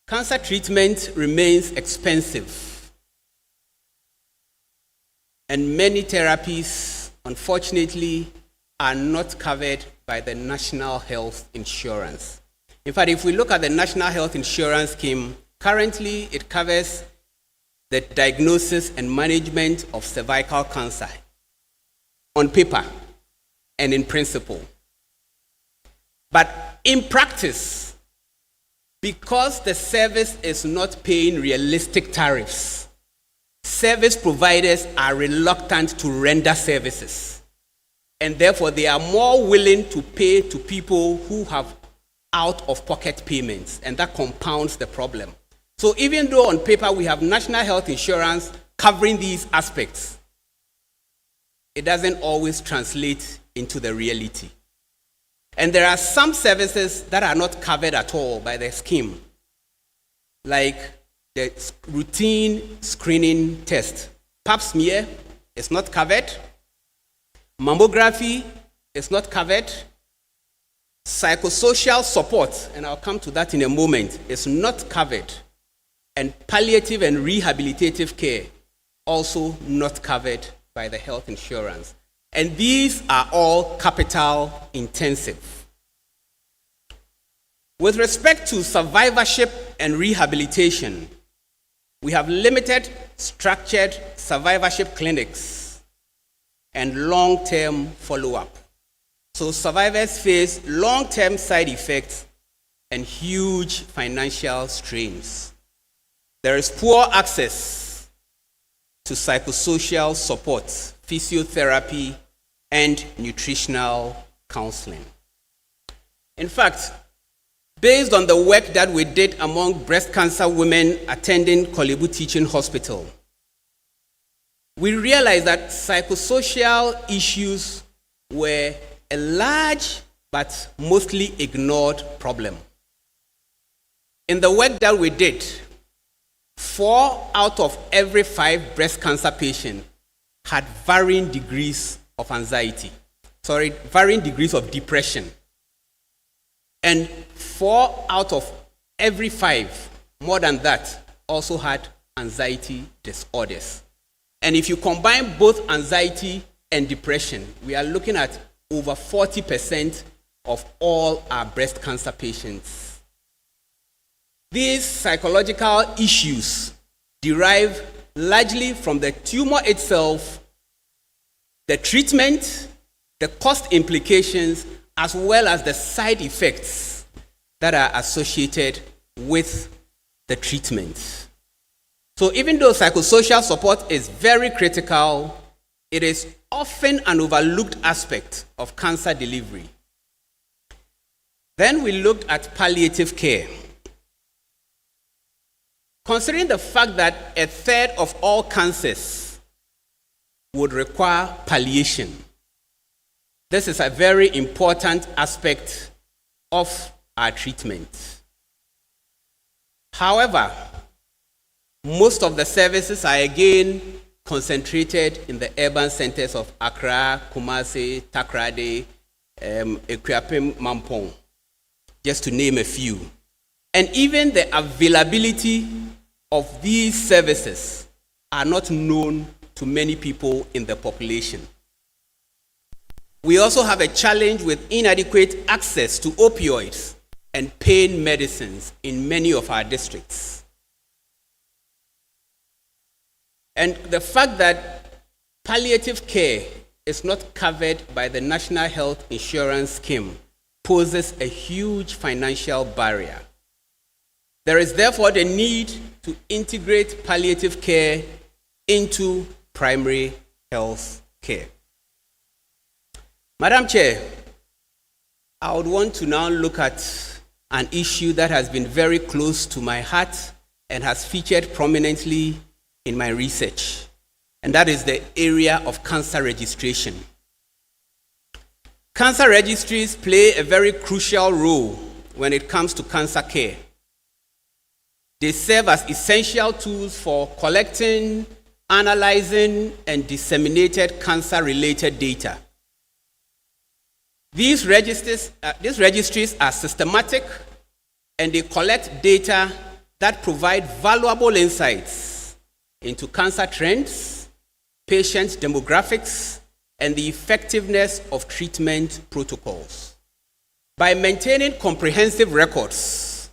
[SPEAKER 5] cancer treatment remains expensive, and many therapies, unfortunately, are not covered by the National Health Insurance. In fact, if we look at the National Health Insurance Scheme, currently it covers the diagnosis and management of cervical cancer on paper and in principle. But in practice, because the service is not paying realistic tariffs, service providers are reluctant to render services. And therefore, they are more willing to pay to people who have out-of-pocket payments, and that compounds the problem. So even though on paper we have national health insurance covering these aspects, it doesn't always translate into the reality. And there are some services that are not covered at all by the scheme, like the routine screening test. Pap smear is not covered. Mammography is not covered. Psychosocial support, and I'll come to that in a moment, is not covered. And palliative and rehabilitative care, also not covered by the health insurance. And these are all capital intensive. With respect to survivorship and rehabilitation, we have limited structured survivorship clinics and long-term follow-up. So survivors face long-term side effects and huge financial strains. There is poor access to psychosocial support, physiotherapy, and nutritional counseling. In fact, based on the work that we did among breast cancer women attending Kolebu Teaching Hospital, we realized that psychosocial issues were a large but mostly ignored problem. In the work that we did, 4 out of every 5 breast cancer patients had varying degrees of depression. And 4 out of every 5, more than that, also had anxiety disorders. And if you combine both anxiety and depression, we are looking at over 40% of all our breast cancer patients. These psychological issues derive largely from the tumor itself, the treatment, the cost implications, as well as the side effects that are associated with the treatment. So even though psychosocial support is very critical, it is often an overlooked aspect of cancer delivery. Then we looked at palliative care. Considering the fact that a third of all cancers would require palliation, this is a very important aspect of our treatment. However, most of the services are again concentrated in the urban centers of Accra, Kumasi, Takoradi, Akuapem, Mampong, just to name a few. And even the availability of these services are not known to many people in the population. We also have a challenge with inadequate access to opioids and pain medicines in many of our districts. And the fact that palliative care is not covered by the National Health Insurance Scheme poses a huge financial barrier. There is therefore the need to integrate palliative care into primary health care. Madam Chair, I would want to now look at an issue that has been very close to my heart and has featured prominently in my research, and that is the area of cancer registration. Cancer registries play a very crucial role when it comes to cancer care. They serve as essential tools for collecting, analyzing, and disseminating cancer-related data. These registries are systematic, and they collect data that provide valuable insights into cancer trends, patient demographics, and the effectiveness of treatment protocols. By maintaining comprehensive records,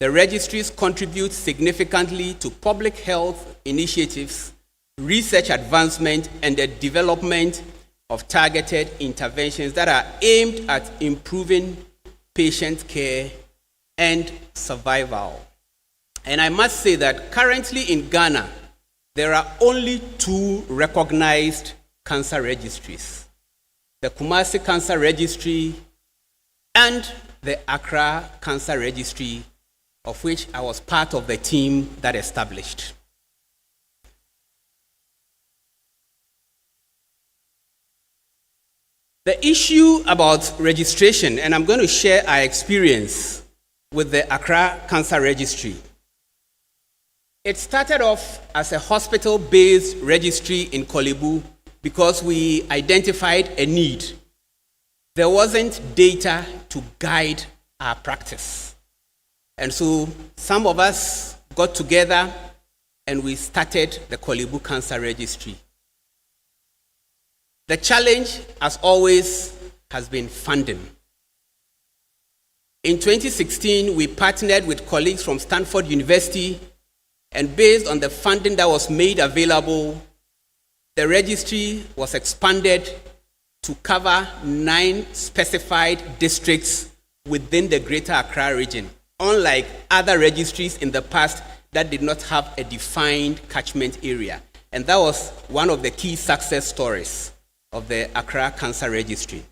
[SPEAKER 5] the registries contribute significantly to public health initiatives, research advancement, and the development of targeted interventions that are aimed at improving patient care and survival. And I must say that currently in Ghana, there are only 2 recognized cancer registries: the Kumasi Cancer Registry and the Accra Cancer Registry, of which I was part of the team that established. The issue about registration, and I'm going to share our experience with the Accra Cancer Registry. It started off as a hospital-based registry in Kolebu because we identified a need. There wasn't data to guide our practice. And so some of us got together and we started the Kolebu Cancer Registry. The challenge, as always, has been funding. In 2016, we partnered with colleagues from Stanford University, and based on the funding that was made available, the registry was expanded to cover 9 specified districts within the Greater Accra region, unlike other registries in the past that did not have a defined catchment area. And that was one of the key success stories of the Accra Cancer Registry.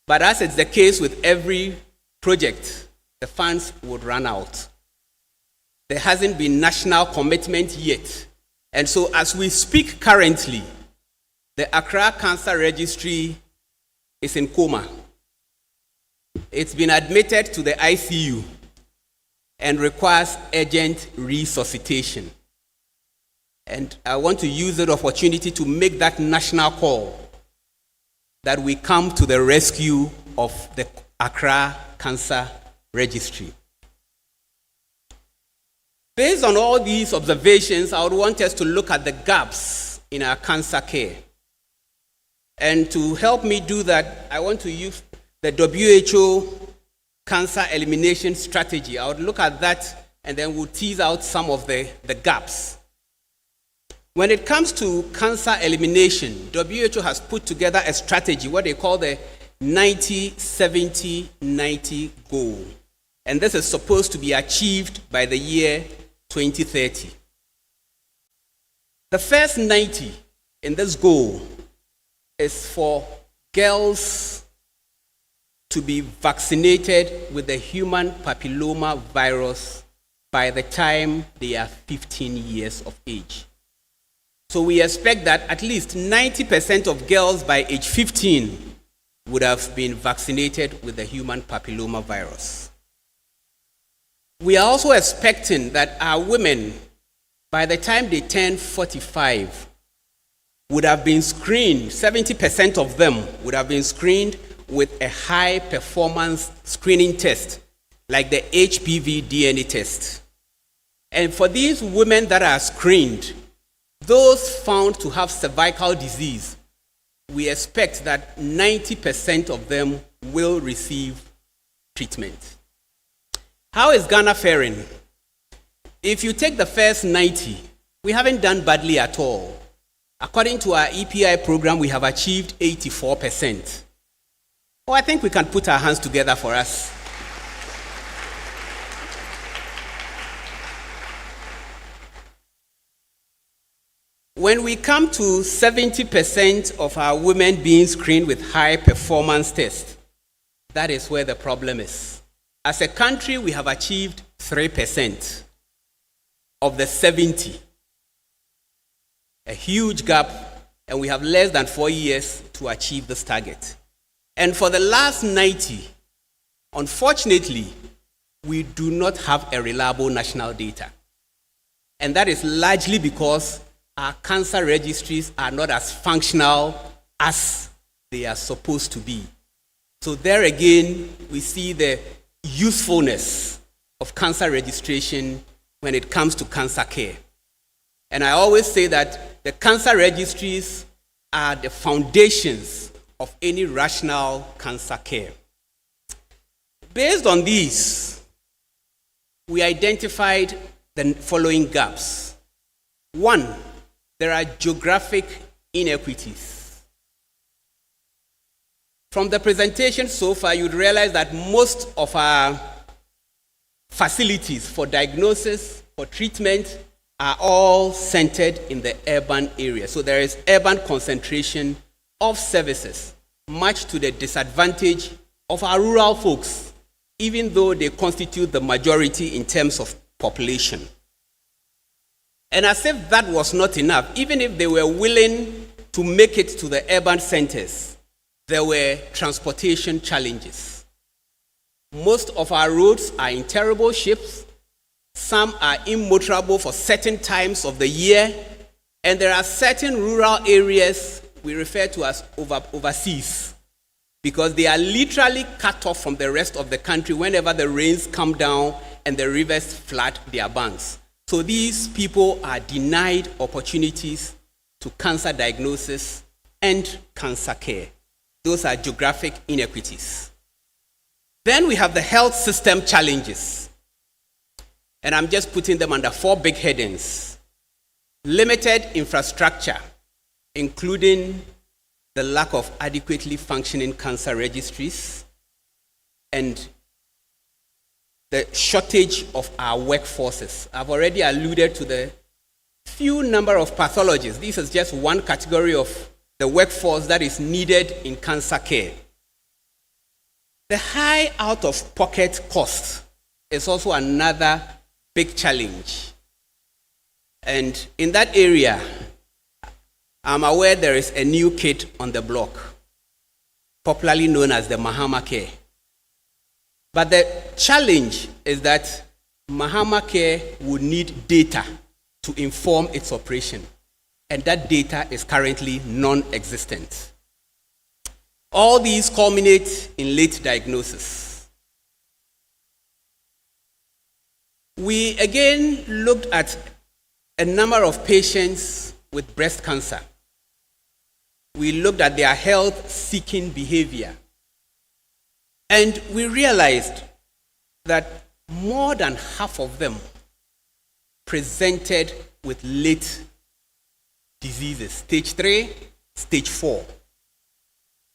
[SPEAKER 5] But as it's the case with every project, the funds would run out. There hasn't been national commitment yet. And so as we speak currently, the Accra Cancer Registry is in coma. It's been admitted to the ICU and requires urgent resuscitation. And I want to use that opportunity to make that national call that we come to the rescue of the Accra Cancer Registry. Based on all these observations, I would want us to look at the gaps in our cancer care. And to help me do that, I want to use the WHO cancer elimination strategy. I would look at that and then we'll tease out some of the gaps. When it comes to cancer elimination, WHO has put together a strategy, what they call the 90-70-90 goal. And this is supposed to be achieved by the year 2030. The first 90 in this goal is for girls to be vaccinated with the human papilloma virus by the time they are 15 years of age. So we expect that at least 90% of girls by age 15 would have been vaccinated with the human papilloma virus. We are also expecting that our women, by the time they turn 45, would have been screened, 70% of them would have been screened with a high performance screening test, like the HPV DNA test. And for these women that are screened, those found to have cervical disease, we expect that 90% of them will receive treatment. How is Ghana faring? If you take the first 90, we haven't done badly at all. According to our EPI program, we have achieved 84%. Oh, I think we can put our hands together for us. When we come to 70% of our women being screened with high performance tests, that is where the problem is. As a country, we have achieved 3% of the 70. A huge gap, and we have less than 4 years to achieve this target. And for the last 90, unfortunately, we do not have a reliable national data. And that is largely because our cancer registries are not as functional as they are supposed to be. So there again, we see the usefulness of cancer registration when it comes to cancer care. And I always say that the cancer registries are the foundations of any rational cancer care. Based on these, we identified the following gaps. One, there are geographic inequities. From the presentation so far, you'd realize that most of our facilities for diagnosis, for treatment, are all centered in the urban area. So there is urban concentration of services, much to the disadvantage of our rural folks, even though they constitute the majority in terms of population. And as if that was not enough, even if they were willing to make it to the urban centers, there were transportation challenges. Most of our roads are in terrible shapes. Some are immotorable for certain times of the year. And there are certain rural areas we refer to as overseas, because they are literally cut off from the rest of the country whenever the rains come down and the rivers flood their banks. So these people are denied opportunities to cancer diagnosis and cancer care. Those are geographic inequities. Then we have the health system challenges. And I'm just putting them under 4 big headings. Limited infrastructure, including the lack of adequately functioning cancer registries, and the shortage of our workforces. I've already alluded to the few number of pathologists. This is just one category of the workforce that is needed in cancer care. The high out-of-pocket cost is also another big challenge. And in that area, I'm aware there is a new kid on the block, popularly known as the Mahama Care. But the challenge is that Mahama Care would need data to inform its operation, and that data is currently non-existent. All these culminate in late diagnosis. We again looked at a number of patients with breast cancer. We looked at their health-seeking behavior. And we realized that more than half of them presented with late diseases, stage 3, stage 4.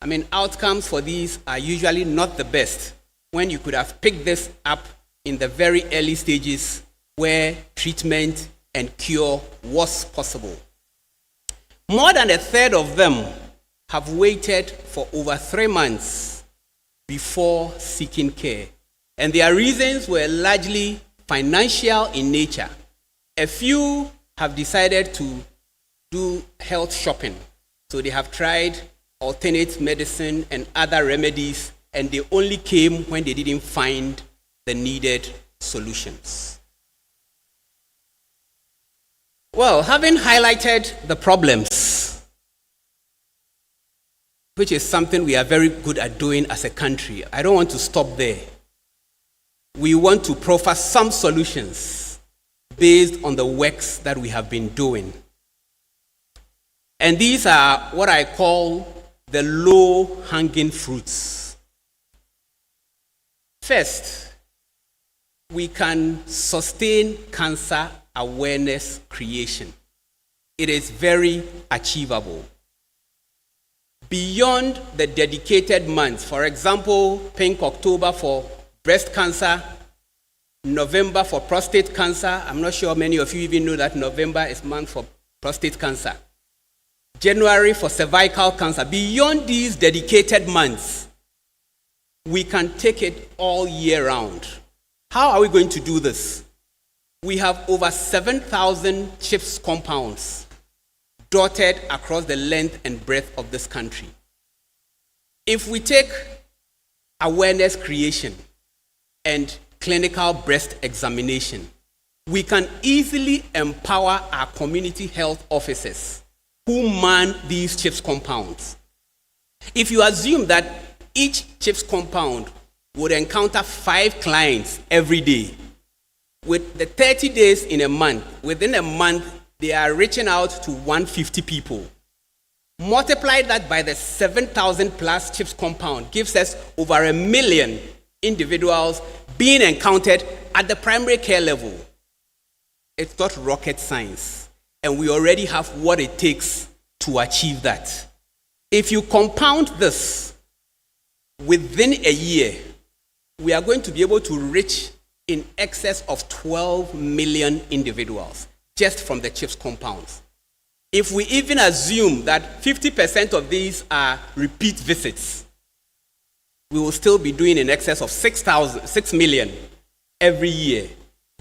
[SPEAKER 5] I mean, outcomes for these are usually not the best when you could have picked this up in the very early stages where treatment and cure was possible. More than a third of them have waited for over 3 months before seeking care. And their reasons were largely financial in nature. A few have decided to do health shopping. So they have tried alternate medicine and other remedies, and they only came when they didn't find the needed solutions. Well, having highlighted the problems, which is something we are very good at doing as a country, I don't want to stop there. We want to proffer some solutions based on the works that we have been doing. And these are what I call the low-hanging fruits. First, we can sustain cancer awareness creation. It is very achievable. Beyond the dedicated months, for example, Pink October for breast cancer, November for prostate cancer. I'm not sure many of you even know that November is month for prostate cancer. January for cervical cancer. Beyond these dedicated months, we can take it all year round. How are we going to do this? We have over 7,000 CHIPS compounds dotted across the length and breadth of this country. If we take awareness creation and clinical breast examination, we can easily empower our community health officers who man these CHIPS compounds. If you assume that each CHIPS compound would encounter 5 clients every day, with the 30 days in a month, within a month, they are reaching out to 150 people. Multiply that by the 7,000 plus CHIPS compound, gives us over 1 million individuals being encountered at the primary care level. It's not rocket science. And we already have what it takes to achieve that. If you compound this, within a year, we are going to be able to reach in excess of 12 million individuals just from the CHIPS compounds. If we even assume that 50% of these are repeat visits, we will still be doing in excess of 6 million every year.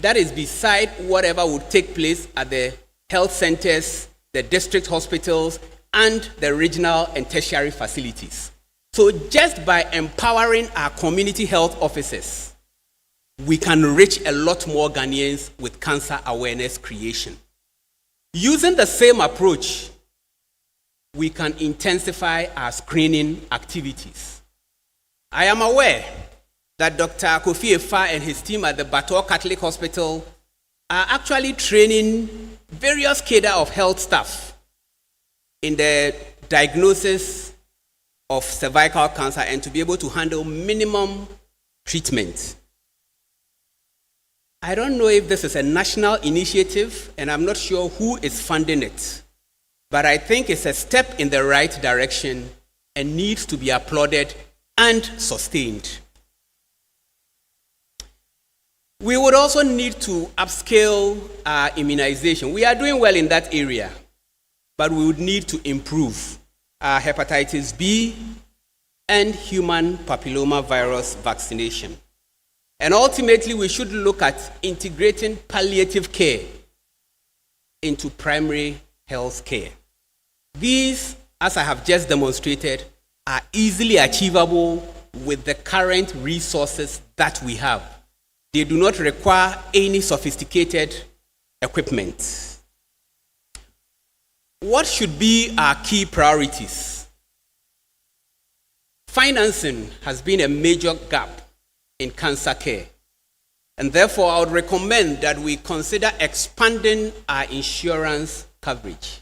[SPEAKER 5] That is beside whatever would take place at the health centers, the district hospitals, and the regional and tertiary facilities. So just by empowering our community health officers, we can reach a lot more Ghanaians with cancer awareness creation. Using the same approach, we can intensify our screening activities. I am aware that Dr. Kofi Efa and his team at the Bator Catholic Hospital are actually training various cadre of health staff in the diagnosis of cervical cancer and to be able to handle minimum treatment. I don't know if this is a national initiative, and I'm not sure who is funding it, but I think it's a step in the right direction and needs to be applauded and sustained. We would also need to upscale our immunization. We are doing well in that area, but we would need to improve our hepatitis B and human papillomavirus vaccination. And ultimately, we should look at integrating palliative care into primary health care. These, as I have just demonstrated, are easily achievable with the current resources that we have. They do not require any sophisticated equipment. What should be our key priorities? Financing has been a major gap in cancer care, and therefore I would recommend that we consider expanding our insurance coverage.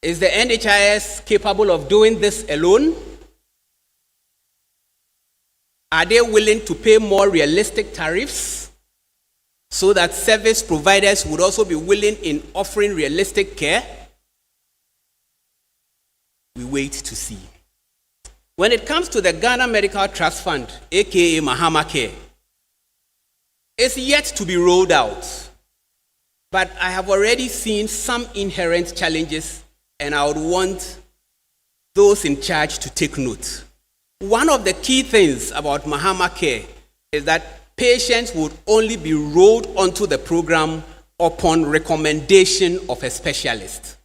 [SPEAKER 5] Is the NHIS capable of doing this alone? Are they willing to pay more realistic tariffs so that service providers would also be willing in offering realistic care? We wait to see. When it comes to the Ghana Medical Trust Fund, aka Mahama Care, is yet to be rolled out, but I have already seen some inherent challenges, and I would want those in charge to take note. One of the key things about Mahama Care is that patients would only be rolled onto the program upon recommendation of a specialist.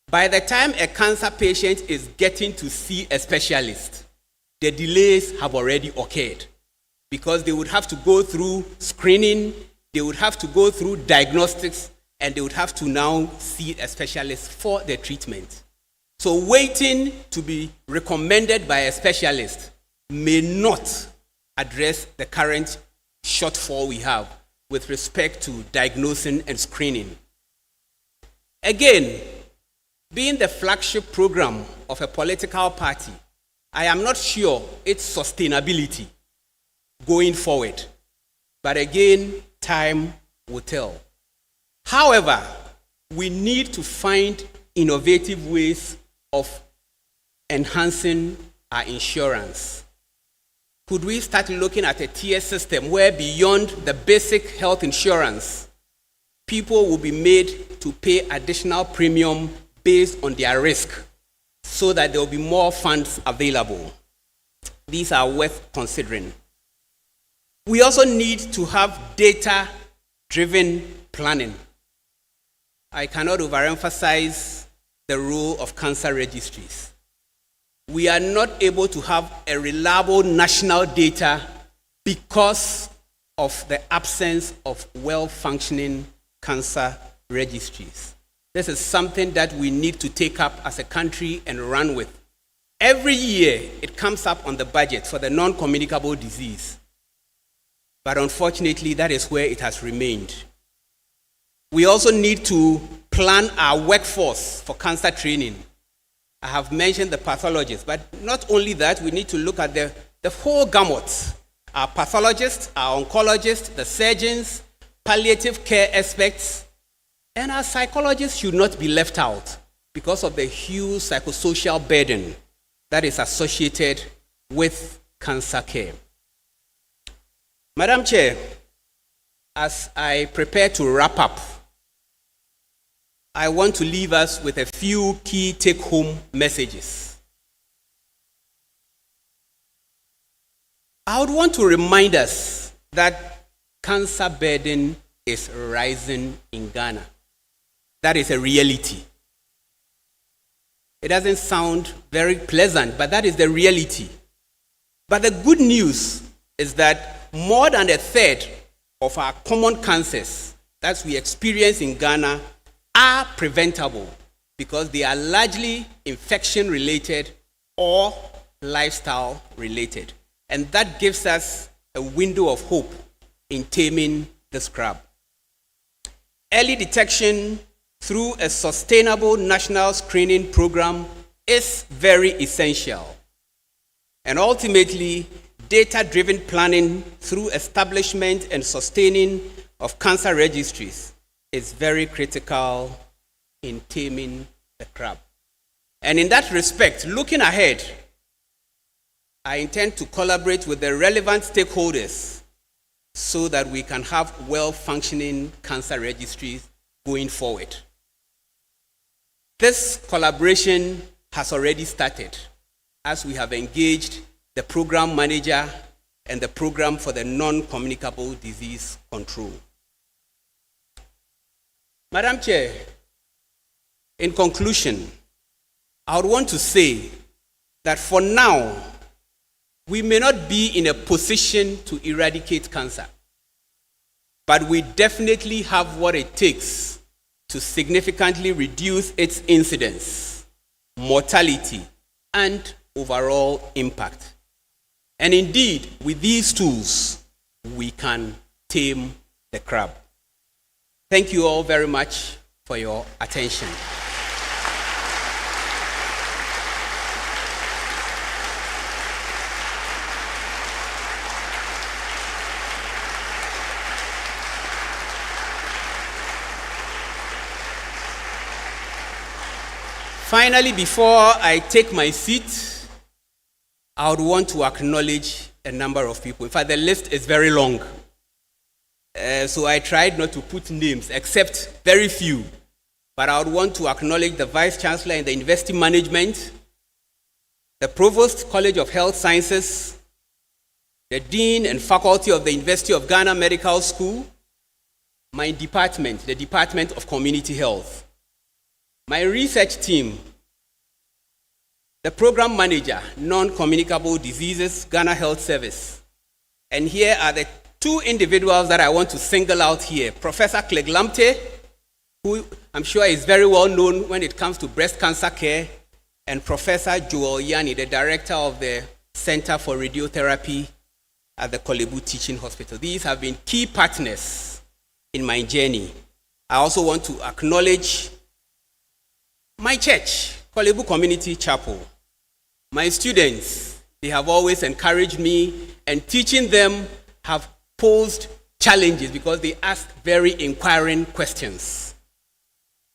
[SPEAKER 5] By the time a cancer patient is getting to see a specialist, the delays have already occurred because they would have to go through screening, they would have to go through diagnostics, and they would have to now see a specialist for the treatment. So waiting to be recommended by a specialist may not address the current shortfall we have with respect to diagnosing and screening. Again, being the flagship program of a political party, I am not sure its sustainability going forward. But again, time will tell. However, we need to find innovative ways of enhancing our insurance. Could we start looking at a tier system where beyond the basic health insurance, people will be made to pay additional premium based on their risk so that there will be more funds available? These are worth considering. We also need to have data-driven planning. I cannot overemphasize the role of cancer registries. We are not able to have a reliable national data because of the absence of well-functioning cancer registries. This is something that we need to take up as a country and run with. Every year, it comes up on the budget for the non-communicable disease. But unfortunately, that is where it has remained. We also need to plan our workforce for cancer training. I have mentioned the pathologists, but not only that, we need to look at the whole gamut. Our pathologists, our oncologists, the surgeons, palliative care experts, and our psychologists should not be left out because of the huge psychosocial burden that is associated with cancer care. Madam Chair, as I prepare to wrap up, I want to leave us with a few key take-home messages. I would want to remind us that cancer burden is rising in Ghana. That is a reality. It doesn't sound very pleasant, but that is the reality. But the good news is that more than a third of our common cancers that we experience in Ghana are preventable because they are largely infection-related or lifestyle-related. And that gives us a window of hope in taming the scrub. Early detection through a sustainable national screening program is very essential. And ultimately, data-driven planning through establishment and sustaining of cancer registries is very critical in taming the crab. And in that respect, looking ahead, I intend to collaborate with the relevant stakeholders so that we can have well-functioning cancer registries going forward. This collaboration has already started as we have engaged the program manager and the program for the non-communicable disease control. Madam Chair, in conclusion, I would want to say that for now, we may not be in a position to eradicate cancer, but we definitely have what it takes to significantly reduce its incidence, mortality, and overall impact. And indeed, with these tools, we can tame the crab. Thank you all very much for your attention. Finally, before I take my seat, I would want to acknowledge a number of people. In fact, the list is very long. So I tried not to put names, except very few. But I would want to acknowledge the Vice-Chancellor and the University Management, the Provost College of Health Sciences, the Dean and Faculty of the University of Ghana Medical School, my department, the Department of Community Health, my research team, the Program Manager, Non-Communicable Diseases, Ghana Health Service. And here are the two individuals that I want to single out here. Professor Calys-Tagoe, who I'm sure is very well known when it comes to breast cancer care, and Professor Joel Yani, the Director of the Center for Radiotherapy at the Kolebu Teaching Hospital. These have been key partners in my journey. I also want to acknowledge my church, Kolebu Community Chapel. My students, they have always encouraged me, and teaching them have posed challenges because they ask very inquiring questions.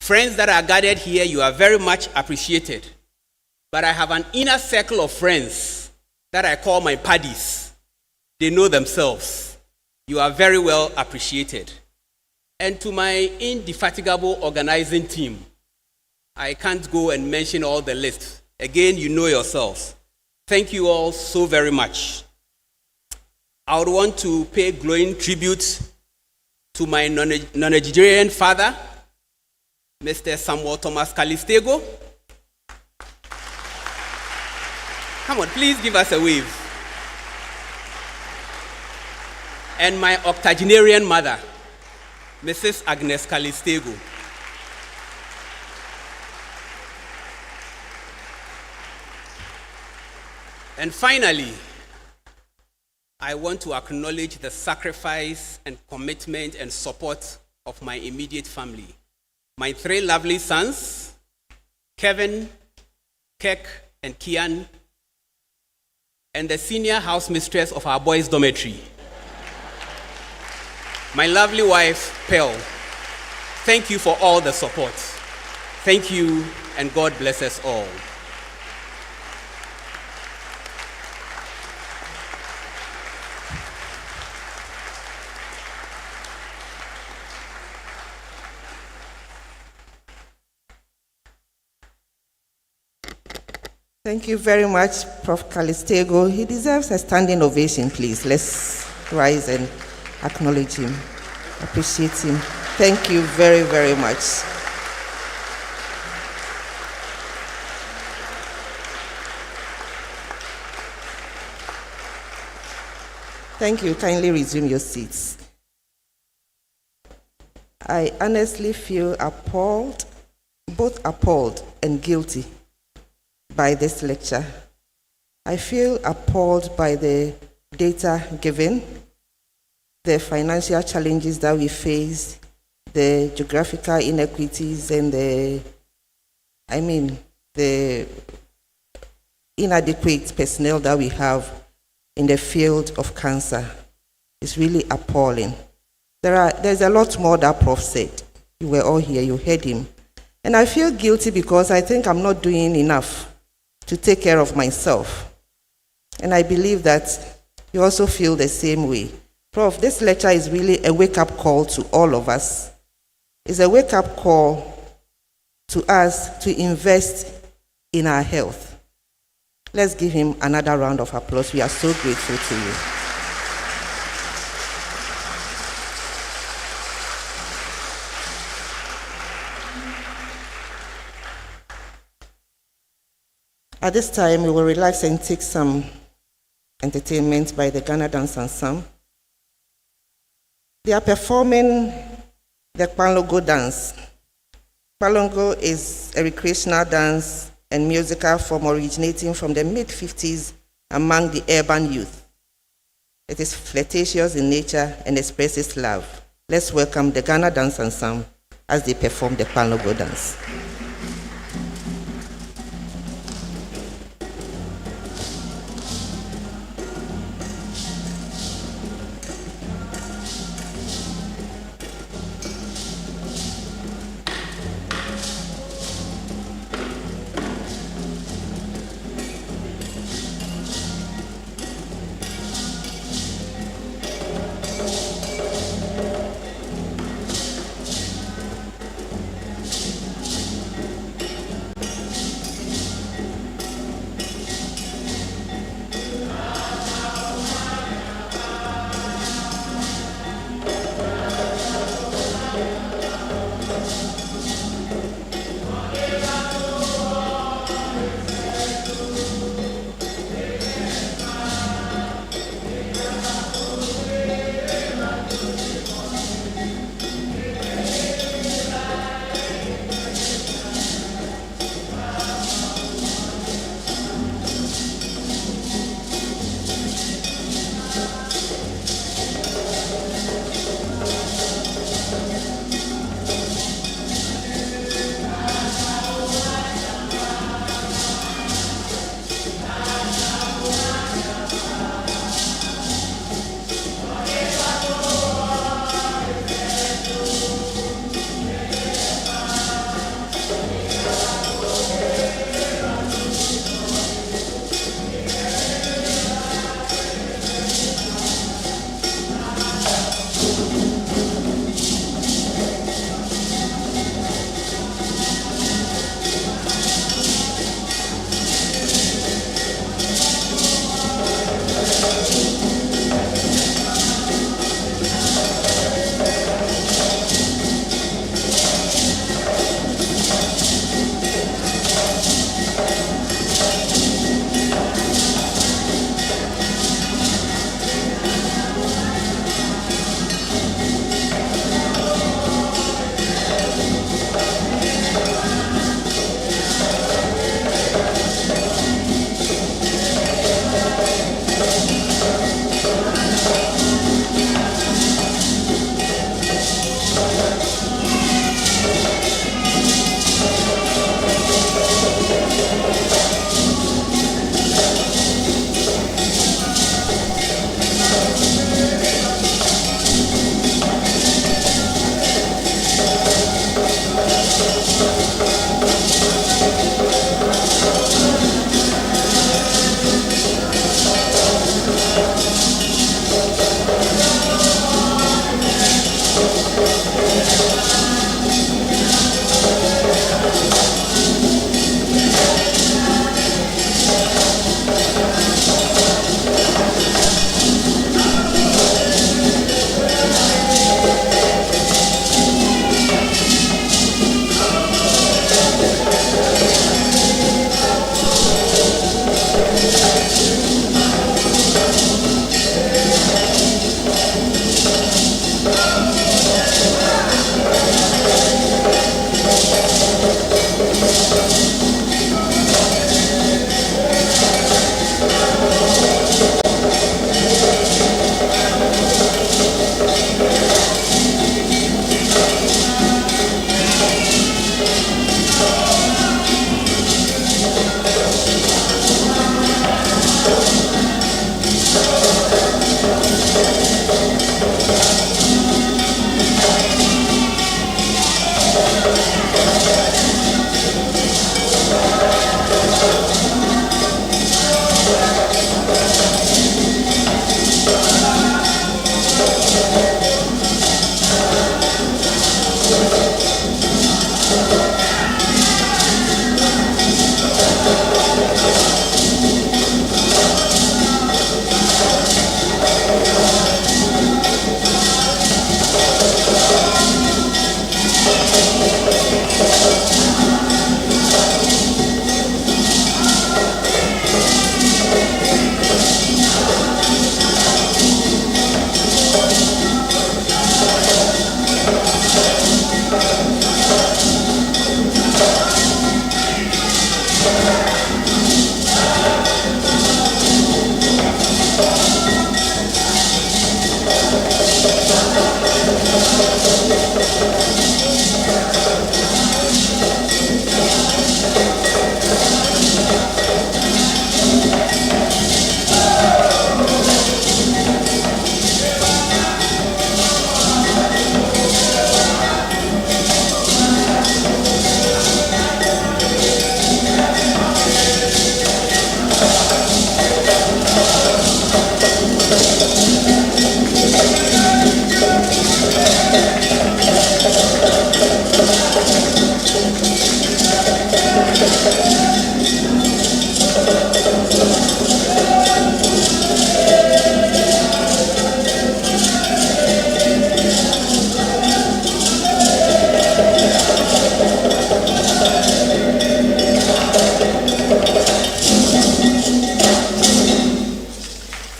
[SPEAKER 5] Friends that are gathered here, you are very much appreciated. But I have an inner circle of friends that I call my paddies. They know themselves. You are very well appreciated. And to my indefatigable organizing team, I can't go and mention all the list. Again, you know yourselves. Thank you all so very much. I would want to pay glowing tribute to my non-Nigerian father, Mr. Samuel Thomas Calys-Tagoe. Come on, please give us a wave. And my octogenarian mother, Mrs. Agnes Calys-Tagoe. And finally, I want to acknowledge the sacrifice and commitment and support of my immediate family. My three lovely sons, Kevin, Kek, and Kian, and the senior house mistress of our boys' dormitory, my lovely wife, Pearl. Thank you for all the support. Thank you, and God bless us all.
[SPEAKER 1] Thank you very much, Prof. Calys-Tagoe. He deserves a standing ovation, please. Let's rise and acknowledge him, appreciate him. Thank you very, very much. Thank you. Kindly resume your seats. I honestly feel appalled, both appalled and guilty by this lecture. I feel appalled by the data given, the financial challenges that we face, the geographical inequities, and the inadequate personnel that we have in the field of cancer. It's really appalling. There's a lot more that Prof said. You were all here, you heard him. And I feel guilty because I think I'm not doing enough to take care of myself. And I believe that you also feel the same way. Prof, this lecture is really a wake-up call to all of us. It's a wake-up call to us to invest in our health. Let's give him another round of applause. We are so grateful to you. At this time, we will relax and take some entertainment by the Ghana Dance Ensemble. They are performing the Kpanlogo dance. Kpanlogo is a recreational dance and musical form originating from the mid-50s among the urban youth. It is flirtatious in nature and expresses love. Let's welcome the Ghana Dance Ensemble as they perform the Kpanlogo dance.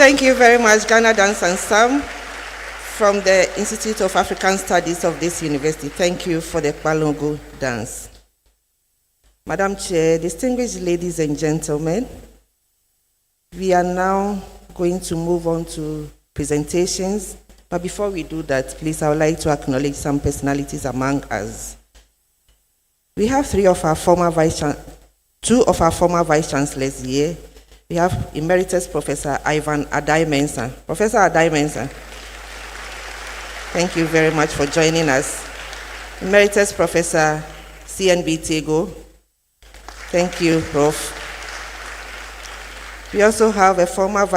[SPEAKER 1] Thank you very much, Ghana Dance Ensemble from the Institute of African Studies of this university. Thank you for the Kpalongo dance. Madam Chair, distinguished ladies and gentlemen, we are now going to move on to presentations. But before we do that, please, I would like to acknowledge some personalities among us. We have two of our former vice-chancellors here. We have Emeritus Professor Ivan Adai-Mensah. Professor Adai-Mensah, thank you very much for joining us. Emeritus Professor CNB Tagoe, thank you, Prof. We also have a former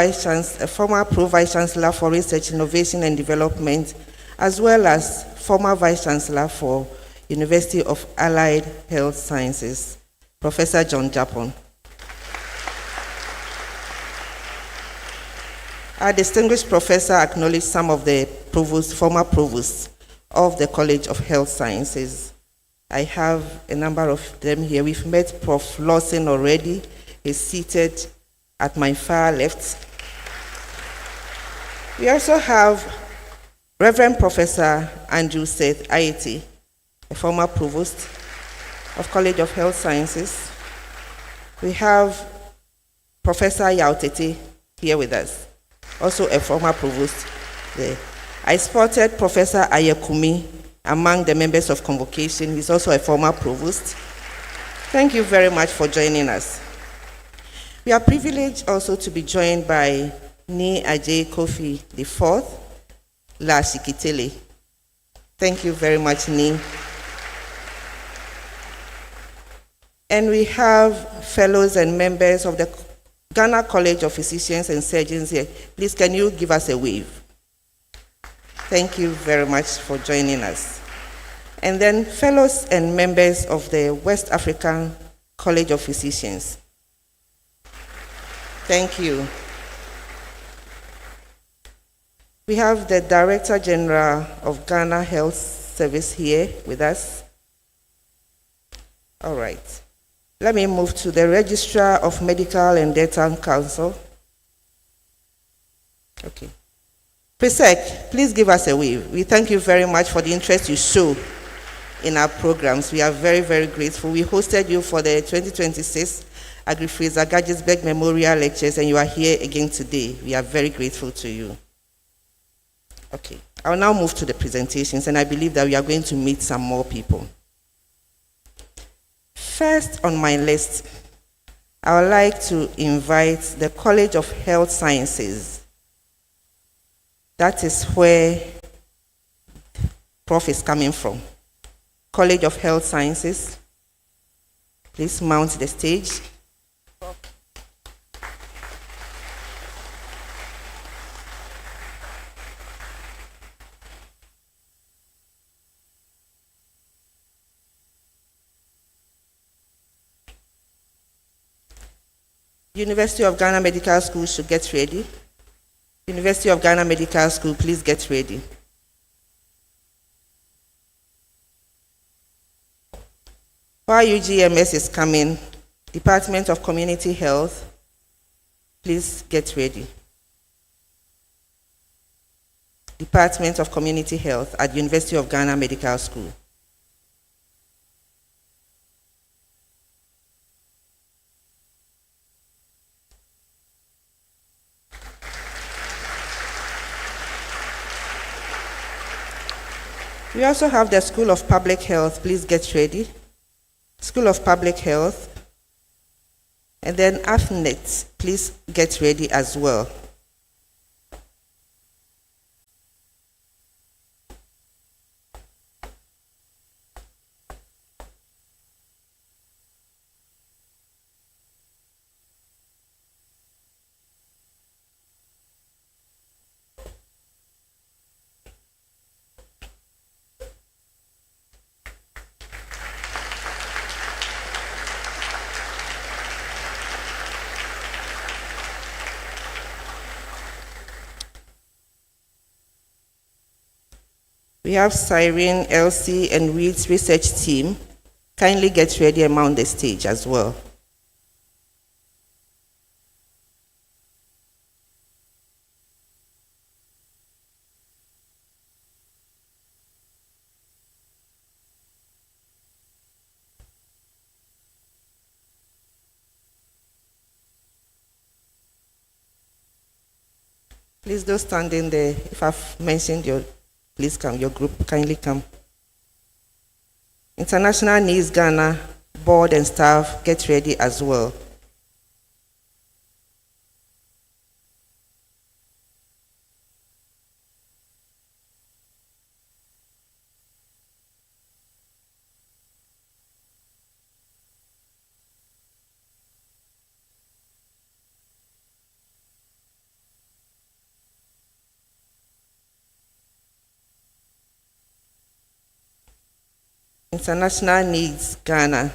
[SPEAKER 1] Pro-Vice-Chancellor for Research, Innovation and Development, as well as former Vice-Chancellor for University of Allied Health Sciences, Professor John Japon. Our distinguished professor acknowledged some of the former provosts of the College of Health Sciences. I have a number of them here. We've met Prof. Lawson already. He's seated at my far left. We also have Reverend Professor Andrew Seth Ayeti, a former provost of College of Health Sciences. We have Professor Yautete here with us, also a former provost there. I spotted Professor Ayekumi among the members of convocation. He's also a former provost. Thank you very much for joining us. We are privileged also to be joined by Nii Ajay Kofi IV Lashikitele. Thank you very much, Nii. And we have fellows and members of the Ghana College of Physicians and Surgeons here. Please, can you give us a wave? Thank you very much for joining us. And then fellows and members of the West African College of Physicians. Thank you. We have the Director General of Ghana Health Service here with us. All right. Let me move to the Registrar of Medical and Dental Council. Okay. Presec, please give us a wave. We thank you very much for the interest you show in our programs. We are very, very grateful. We hosted you for the 2026 Agri-Fraser Gadgetsberg Memorial Lectures, and you are here again today. We are very grateful to you. Okay. I will now move to the presentations, and I believe that we are going to meet some more people. First on my list, I would like to invite the College of Health Sciences. That is where Prof is coming from. College of Health Sciences. Please mount the stage. University of Ghana Medical School should get ready. University of Ghana Medical School, please get ready. While UGMS is coming, Department of Community Health, please get ready. Department of Community Health at University of Ghana Medical School. We also have the School of Public Health. Please get ready. School of Public Health. And then AFNET. Please get ready as well. We have Cyrene, Elsie, and Reed's research team. Kindly get ready and mount the stage as well. Please, those standing there, if I've mentioned please come, your group, kindly come. International Needs Ghana board and staff, get ready as well. International Needs Ghana.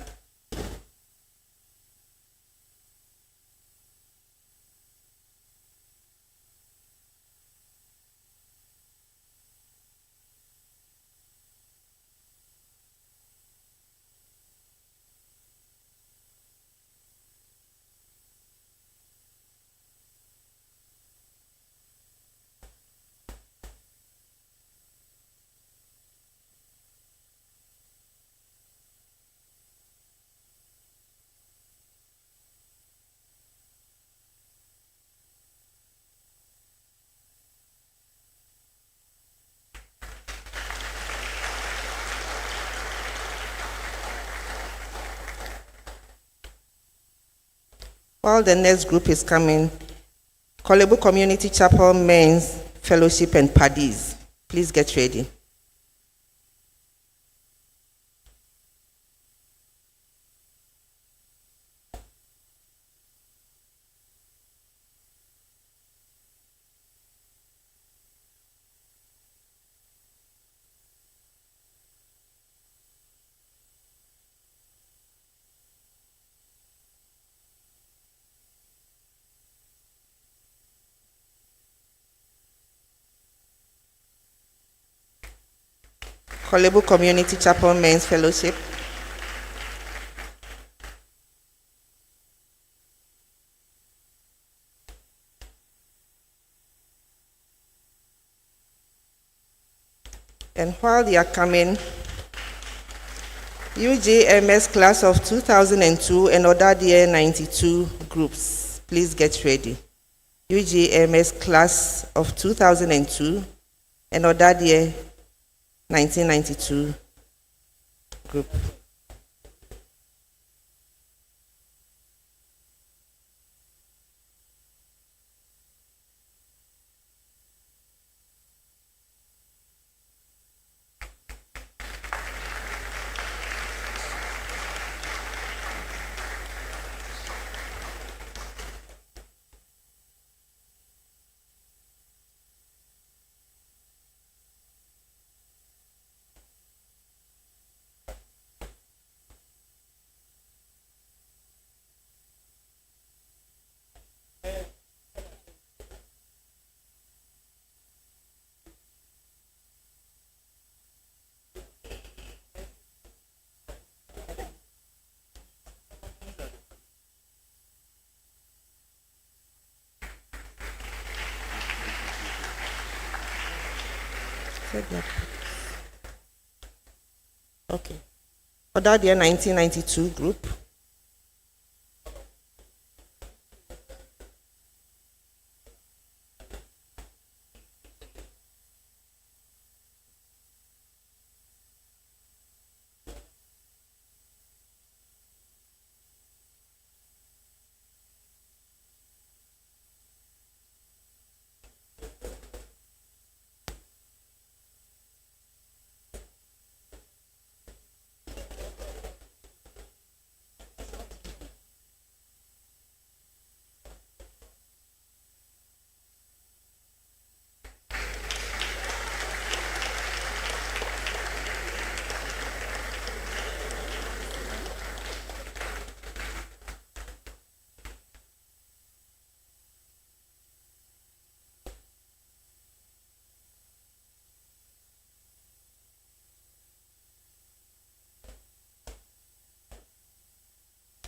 [SPEAKER 1] While the next group is coming, Kolebu Community Chapel Men's Fellowship and Paddies, please get ready. Kolebu Community Chapel Men's Fellowship. And while they are coming, UGMS class of 2002 and other year 92 groups, please get ready. UGMS class of 2002 and other year 1992 group. Okay. Other year 1992 group.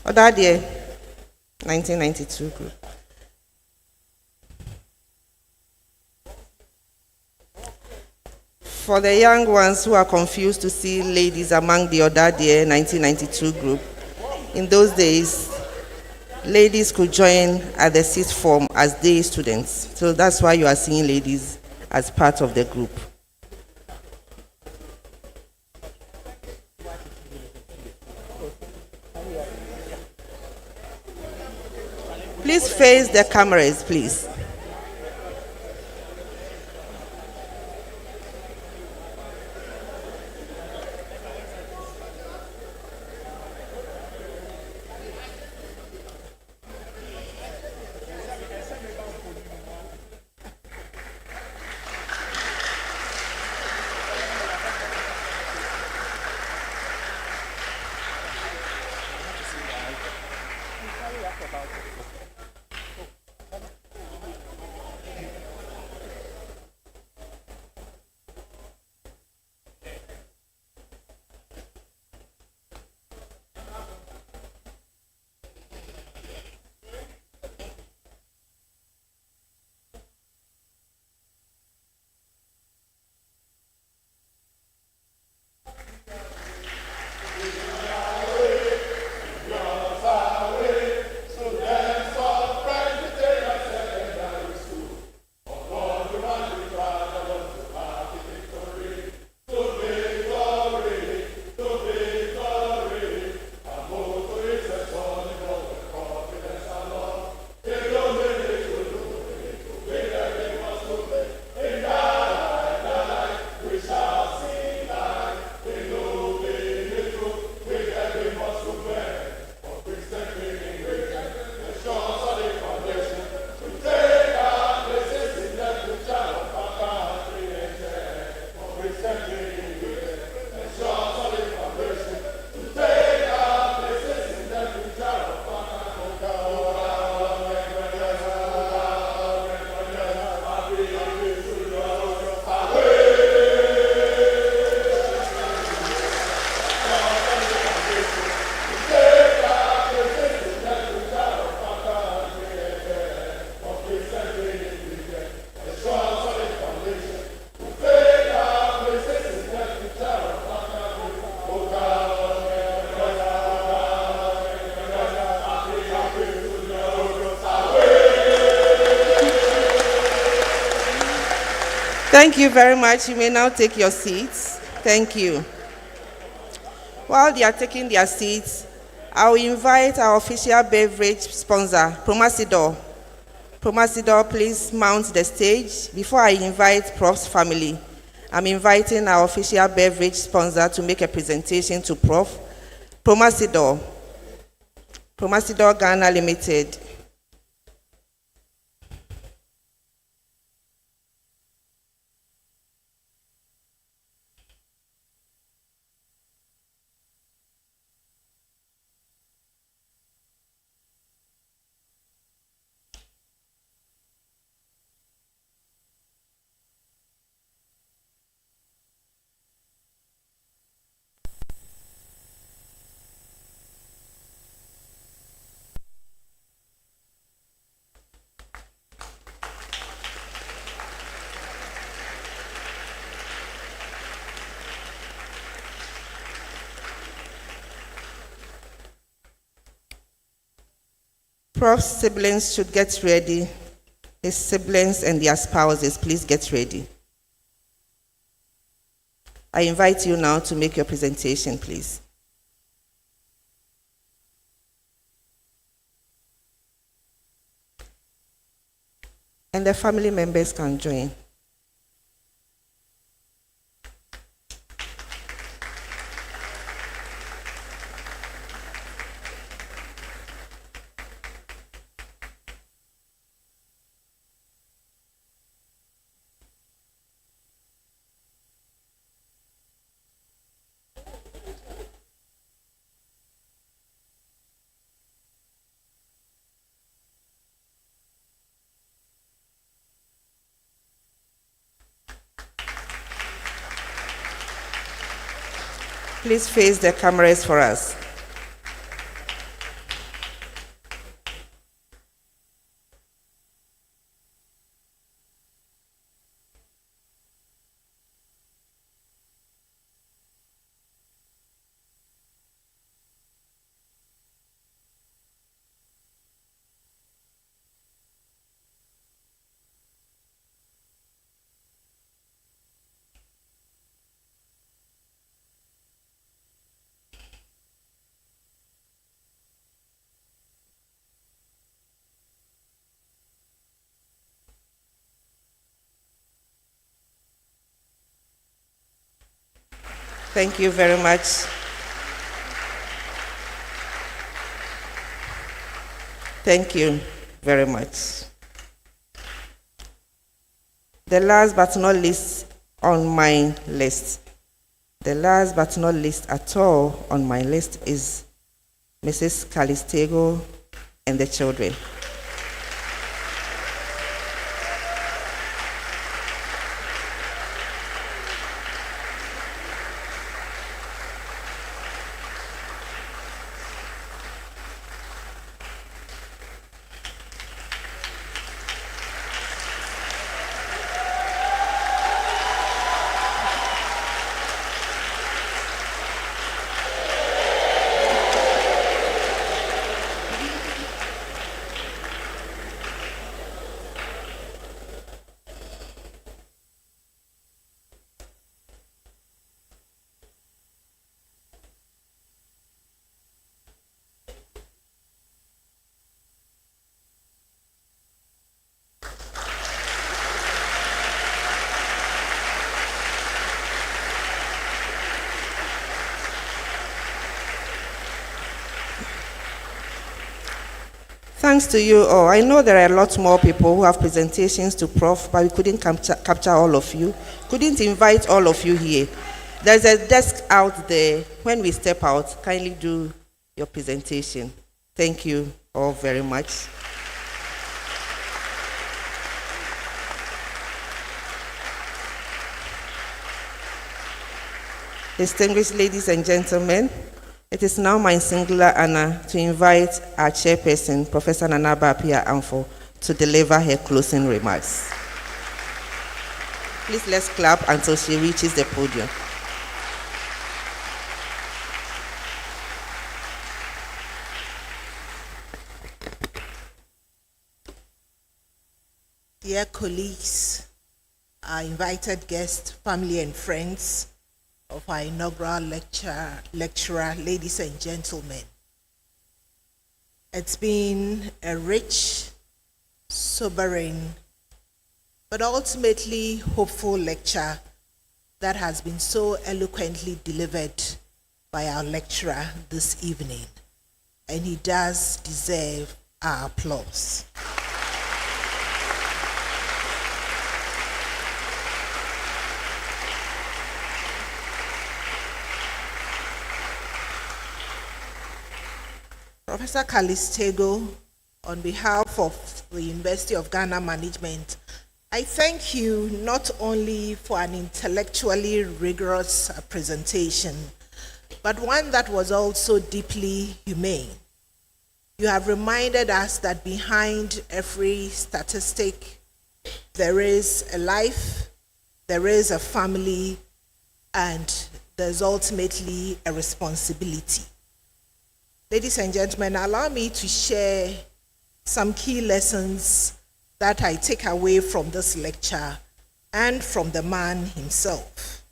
[SPEAKER 1] Other year 1992 group. For the young ones who are confused to see ladies among the other year 1992 group, in those days, ladies could join at the sixth form as day students. So that's why you are seeing ladies as part of the group. Please face the cameras, please. Thank you very much. You may now take your seats. Thank you. While they are taking their seats, I will invite our official beverage sponsor, Promasidor. Promasidor, please mount the stage. Before I invite Prof's family, I'm inviting our official beverage sponsor to make a presentation to Prof. Promasidor. Promasidor Ghana Limited. Prof's siblings should get ready. His siblings and their spouses, please get ready. I invite you now to make your presentation, please. And the family members can join. Please face the cameras for us. Thank you very much. Thank you very much. The last but not least on my list, the last but not least at all on my list is Mrs. Calys-Tagoe and the children. Thanks to you all. I know there are a lot more people who have presentations to Prof, but we couldn't capture all of you. Couldn't invite all of you here. There's a desk out there. When we step out, kindly do your presentation. Thank you all very much. Distinguished ladies and gentlemen, it is now my singular honor to invite our chairperson, Professor Appiah Amfo, to deliver her closing remarks. Please let's clap until she reaches the podium.
[SPEAKER 3] Dear colleagues, our invited guests, family and friends of our inaugural lecturer, ladies and gentlemen. It's been a rich, sobering, but ultimately hopeful lecture that has been so eloquently delivered by our lecturer this evening, and he does deserve our applause. Professor Calys-Tagoe, on behalf of the University of Ghana Management, I thank you not only for an intellectually rigorous presentation, but one that was also deeply humane. You have reminded us that behind every statistic, there is a life, there is a family, and there's ultimately a responsibility. Ladies and gentlemen, allow me to share some key lessons that I take away from this lecture and from the man himself.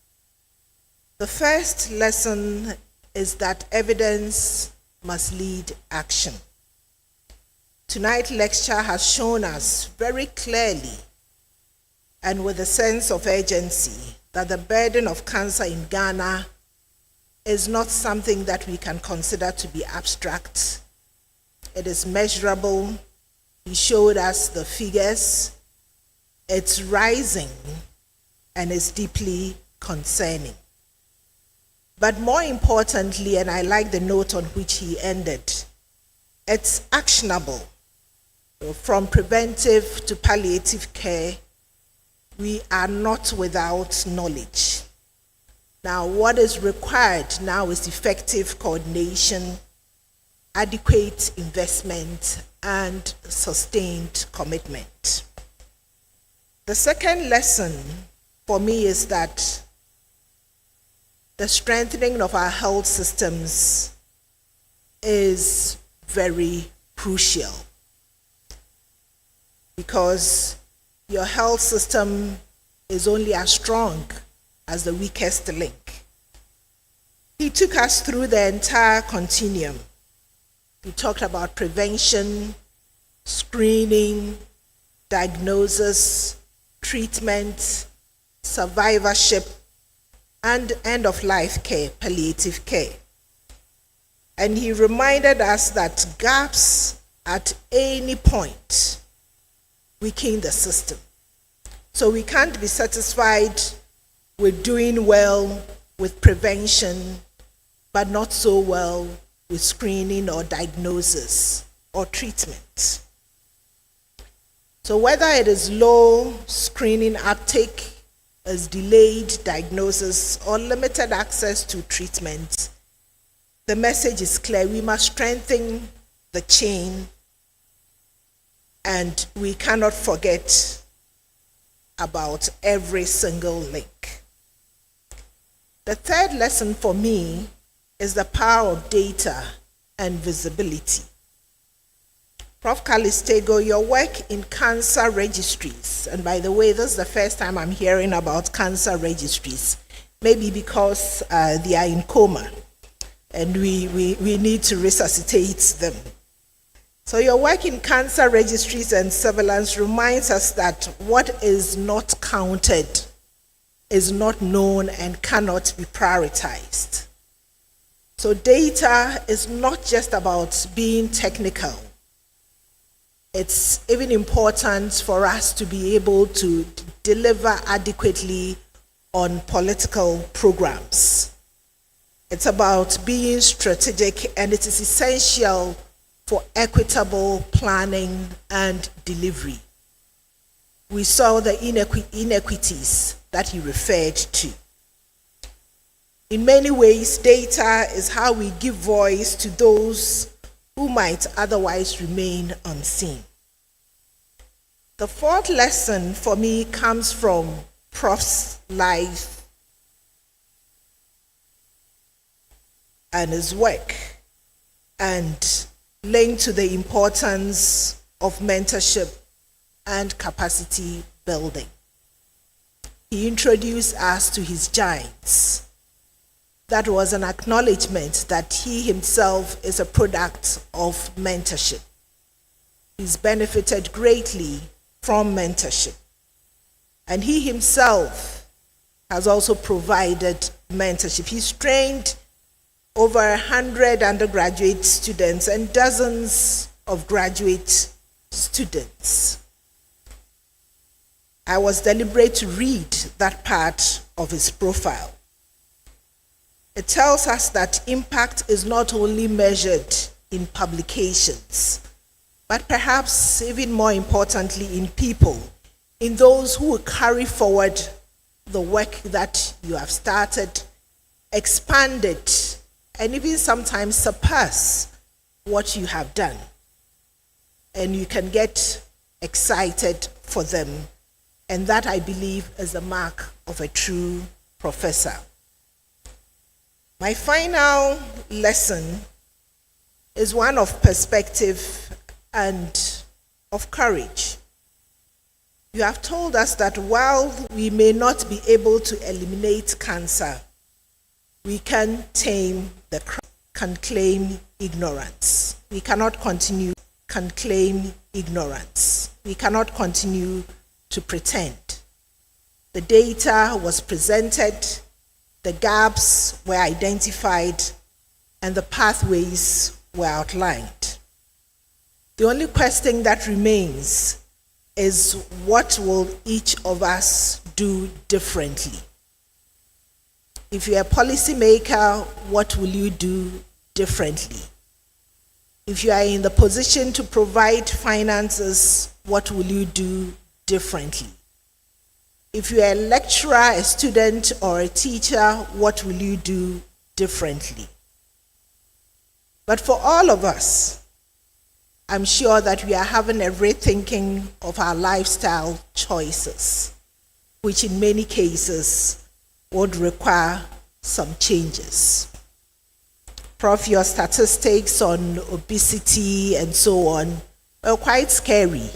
[SPEAKER 3] The first lesson is that evidence must lead action. Tonight's lecture has shown us very clearly and with a sense of urgency that the burden of cancer in Ghana is not something that we can consider to be abstract. It is measurable. He showed us the figures. It's rising and is deeply concerning. But more importantly, and I like the note on which he ended, it's actionable. From preventive to palliative care, we are not without knowledge. Now, what is required now is effective coordination, adequate investment, and sustained commitment. The second lesson for me is that the strengthening of our health systems is very crucial, because your health system is only as strong as the weakest link. He took us through the entire continuum. He talked about prevention, screening, diagnosis, treatment, survivorship, and end-of-life care, palliative care. And he reminded us that gaps at any point weaken the system. So we can't be satisfied with doing well with prevention, but not so well with screening or diagnosis or treatment. So whether it is low screening uptake, as delayed diagnosis, or limited access to treatment, the message is clear. We must strengthen the chain, and we cannot forget about every single link. The third lesson for me is the power of data and visibility. Prof. Calys-Tagoe, your work in cancer registries, and by the way, this is the first time I'm hearing about cancer registries, maybe because they are in coma and we need to resuscitate them. So your work in cancer registries and surveillance reminds us that what is not counted is not known and cannot be prioritized. So data is not just about being technical. It's even important for us to be able to deliver adequately on political programs. It's about being strategic, and it is essential for equitable planning and delivery. We saw the inequities that he referred to. In many ways, data is how we give voice to those who might otherwise remain unseen. The fourth lesson for me comes from Prof's life and his work, and linked to the importance of mentorship and capacity building. He introduced us to his giants. That was an acknowledgement that he himself is a product of mentorship. He's benefited greatly from mentorship. And he himself has also provided mentorship. He's trained over 100 undergraduate students and dozens of graduate students. I was deliberate to read that part of his profile. It tells us that impact is not only measured in publications, but perhaps even more importantly in people, in those who will carry forward the work that you have started, expand it, and even sometimes surpass what you have done. And you can get excited for them. And that, I believe, is the mark of a true professor. My final lesson is one of perspective and of courage. You have told us that while we may not be able to eliminate cancer, we can tame the crowd, can claim ignorance. We cannot continue, can claim ignorance. We cannot continue to pretend. The data was presented, the gaps were identified, and the pathways were outlined. The only question that remains is, what will each of us do differently? If you're a policymaker, what will you do differently? If you are in the position to provide finances, what will you do differently? If you are a lecturer, a student, or a teacher, what will you do differently? But for all of us, I'm sure that we are having a rethinking of our lifestyle choices, which in many cases would require some changes. Prof, your statistics on obesity and so on are quite scary.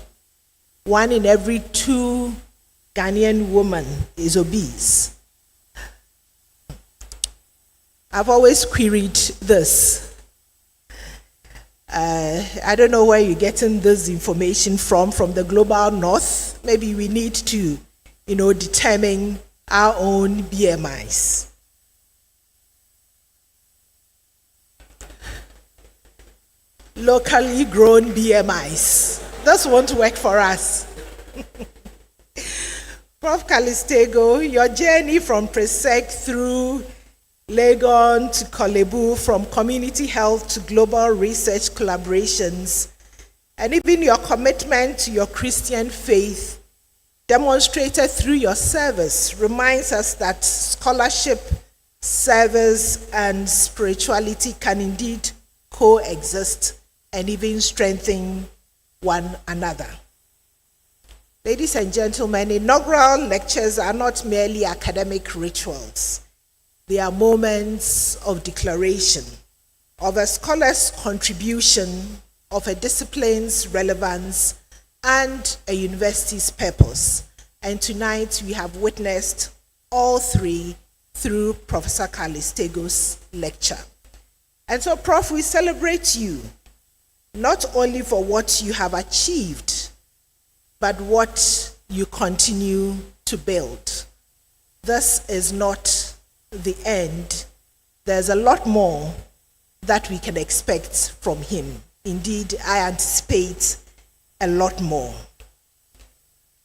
[SPEAKER 3] 1 in every 2 Ghanaian women is obese. I've always queried this. I don't know where you're getting this information from the global north. Maybe we need to, determine our own BMIs. locally grown BMIs. This won't work for us. Prof. Calys-Tagoe, your journey from Presec through Legon to Kolebu, from community health to global research collaborations, and even your commitment to your Christian faith, demonstrated through your service, reminds us that scholarship, service, and spirituality can indeed coexist and even strengthen one another. Ladies and gentlemen, inaugural lectures are not merely academic rituals. They are moments of declaration, of a scholar's contribution, of a discipline's relevance, and a university's purpose. And tonight we have witnessed all three through Professor Calys-Tagoe's lecture. And so, Prof, we celebrate you, not only for what you have achieved, but what you continue to build. This is not the end. There's a lot more that we can expect from him. Indeed, I anticipate a lot more.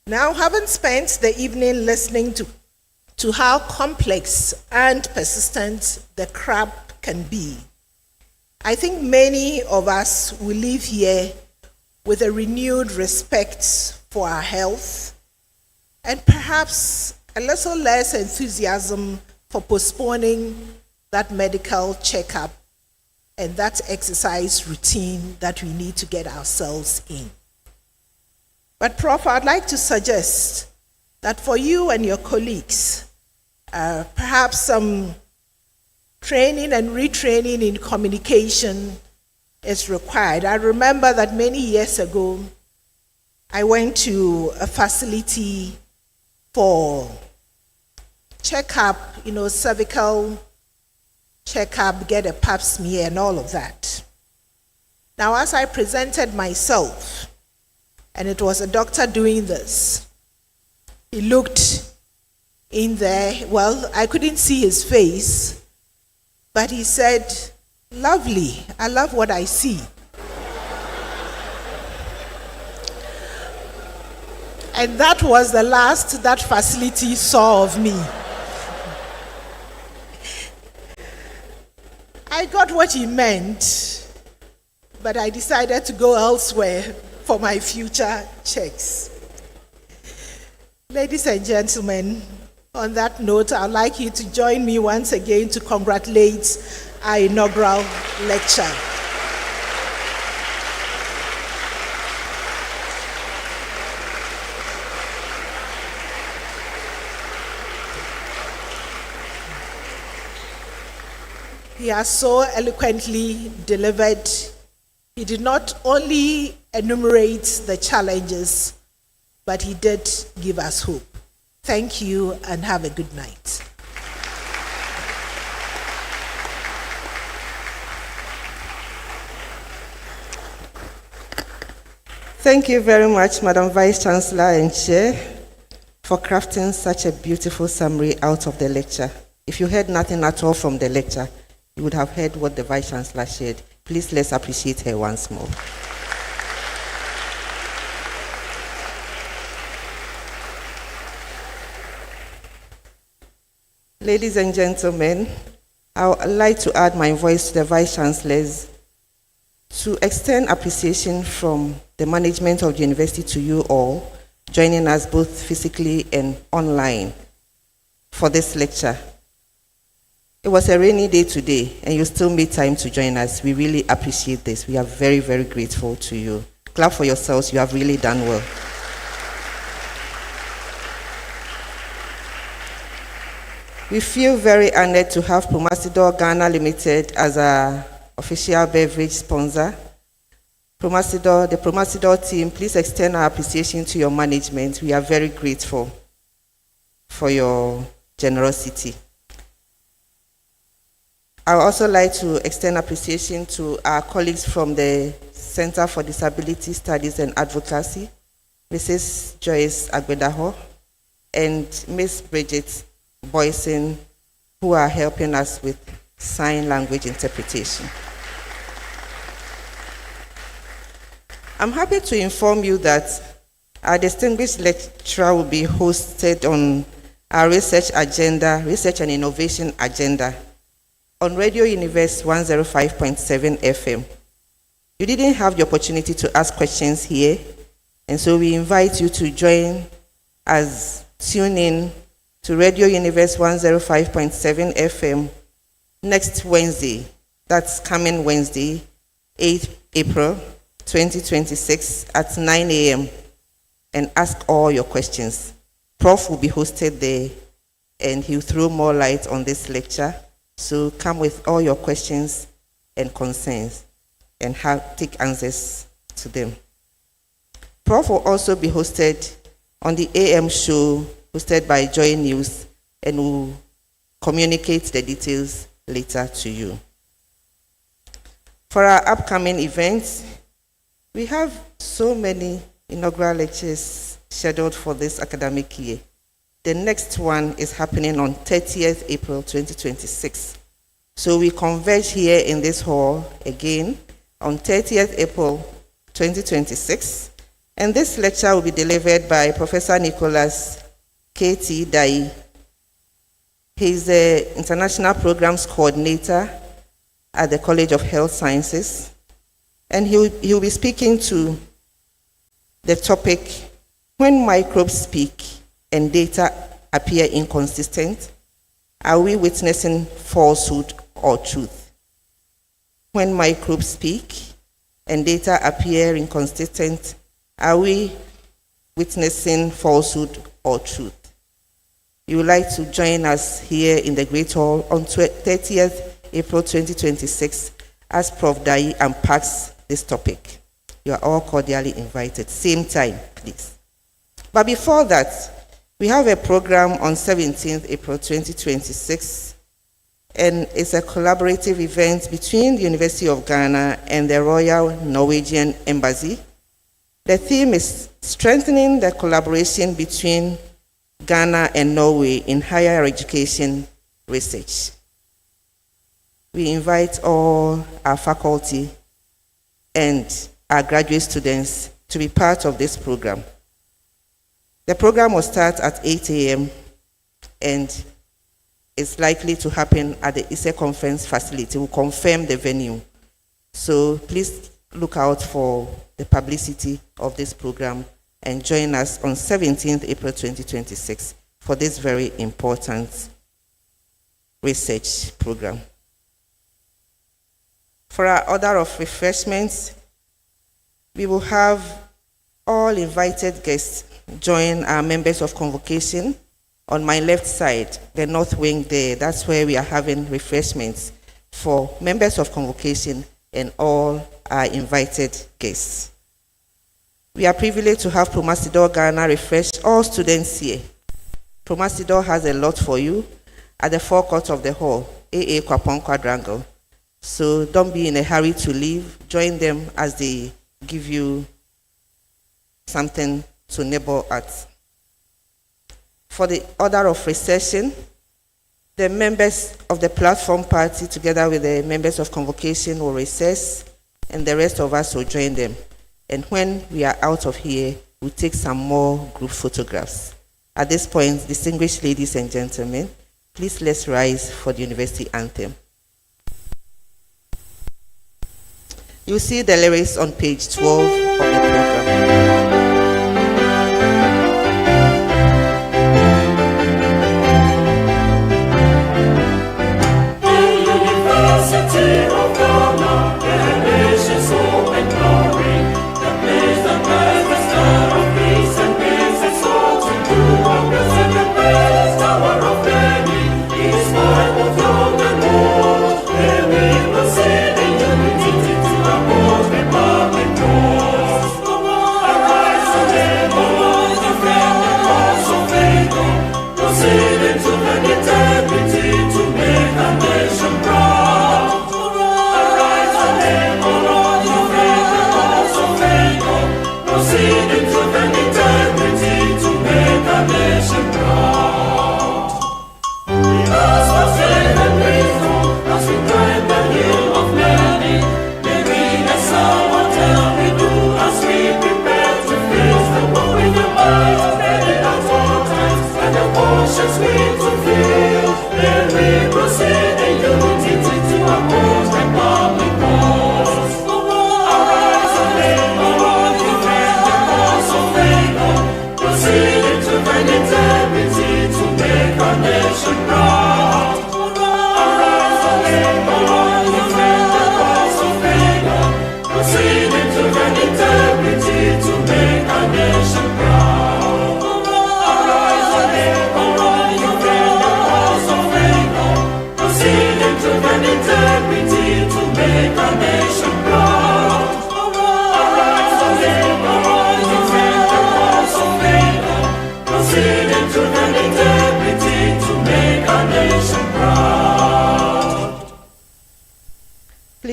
[SPEAKER 3] Now, having spent the evening listening to how complex and persistent the crab can be, I think many of us will leave here with a renewed respect for our health and perhaps a little less enthusiasm for postponing that medical checkup and that exercise routine that we need to get ourselves in. But Prof, I'd like to suggest that for you and your colleagues, perhaps some training and retraining in communication is required. I remember that many years ago, I went to a facility for checkup, cervical checkup, get a pap smear and all of that. Now, as I presented myself, and it was a doctor doing this, he looked in there. Well, I couldn't see his face, but he said, "Lovely, I love what I see." And that was the last that facility saw of me. I got what he meant, but I decided to go elsewhere for my future checks. Ladies and gentlemen, on that note, I'd like you to join me once again to congratulate our inaugural lecture. He has so eloquently delivered. He did not only enumerate the challenges, but he did give us hope. Thank you and have a good night.
[SPEAKER 1] Thank you very much, Madam Vice-Chancellor and Chair, for crafting such a beautiful summary out of the lecture. If you heard nothing at all from the lecture, you would have heard what the Vice-Chancellor shared. Please let's appreciate her once more. Ladies and gentlemen, I would like to add my voice to the Vice-Chancellors to extend appreciation from the management of the university to you all, joining us both physically and online for this lecture. It was a rainy day today, and you still made time to join us. We really appreciate this. We are very, very grateful to you. Clap for yourselves. You have really done well. We feel very honored to have Promasidor Ghana Limited as our official beverage sponsor. The Promasidor team, please extend our appreciation to your management. We are very grateful for your generosity. I would also like to extend appreciation to our colleagues from the Center for Disability Studies and Advocacy, Mrs. Joyce Agbedaho and Ms. Bridget Boyson, who are helping us with sign language interpretation. I'm happy to inform you that our distinguished lecturer will be hosted on our research agenda, research and innovation agenda, on Radio Universe 105.7 FM. You didn't have the opportunity to ask questions here, and so we invite you to join us, tune in to Radio Universe 105.7 FM next Wednesday. That's coming Wednesday, 8th April 2026 at 9 a.m. and ask all your questions. Prof will be hosted there, and he'll throw more light on this lecture. So come with all your questions and concerns and take answers to them. Prof will also be hosted on the AM show hosted by Joy News and will communicate the details later to you. For our upcoming events, we have so many inaugural lectures scheduled for this academic year. The next one is happening on 30th April 2026. So we converge here in this hall again on 30th April 2026. And this lecture will be delivered by Professor Nicholas K.T. Dai. He's the International Programs Coordinator at the College of Health Sciences. And he'll be speaking to the topic, when microbes speak and data appear inconsistent, are we witnessing falsehood or truth? When microbes speak and data appear inconsistent, are we witnessing falsehood or truth? You would like to join us here in the Great Hall on 30th April 2026 as Prof. Dai unpacks this topic. You are all cordially invited. Same time, please. But before that, we have a program on 17th April 2026, and it's a collaborative event between the University of Ghana and the Royal Norwegian Embassy. The theme is strengthening the collaboration between Ghana and Norway in higher education research. We invite all our faculty and our graduate students to be part of this program. The program will start at 8 a.m. and it's likely to happen at the ISE conference facility. We'll confirm the venue. So please look out for the publicity of this program and join us on 17th April 2026 for this very important research program. For our order of refreshments, we will have all invited guests join our members of convocation on my left side, the north wing there. That's where we are having refreshments for members of convocation and all our invited guests. We are privileged to have Promasidor Ghana refresh all students here. Promasidor has a lot for you at the forecourt of the hall, AA Kwapon Quadrangle. So don't be in a hurry to leave. Join them as they give you something to nibble at. For the order of recession, the members of the platform party together with the members of convocation will recess, and the rest of us will join them. And when we are out of here, we'll take some more group photographs. At this point, distinguished ladies and gentlemen, please let's rise for the university anthem. You see the lyrics on page 12 of the program.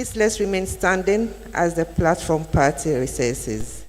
[SPEAKER 1] Please let's remain standing as the platform party recesses.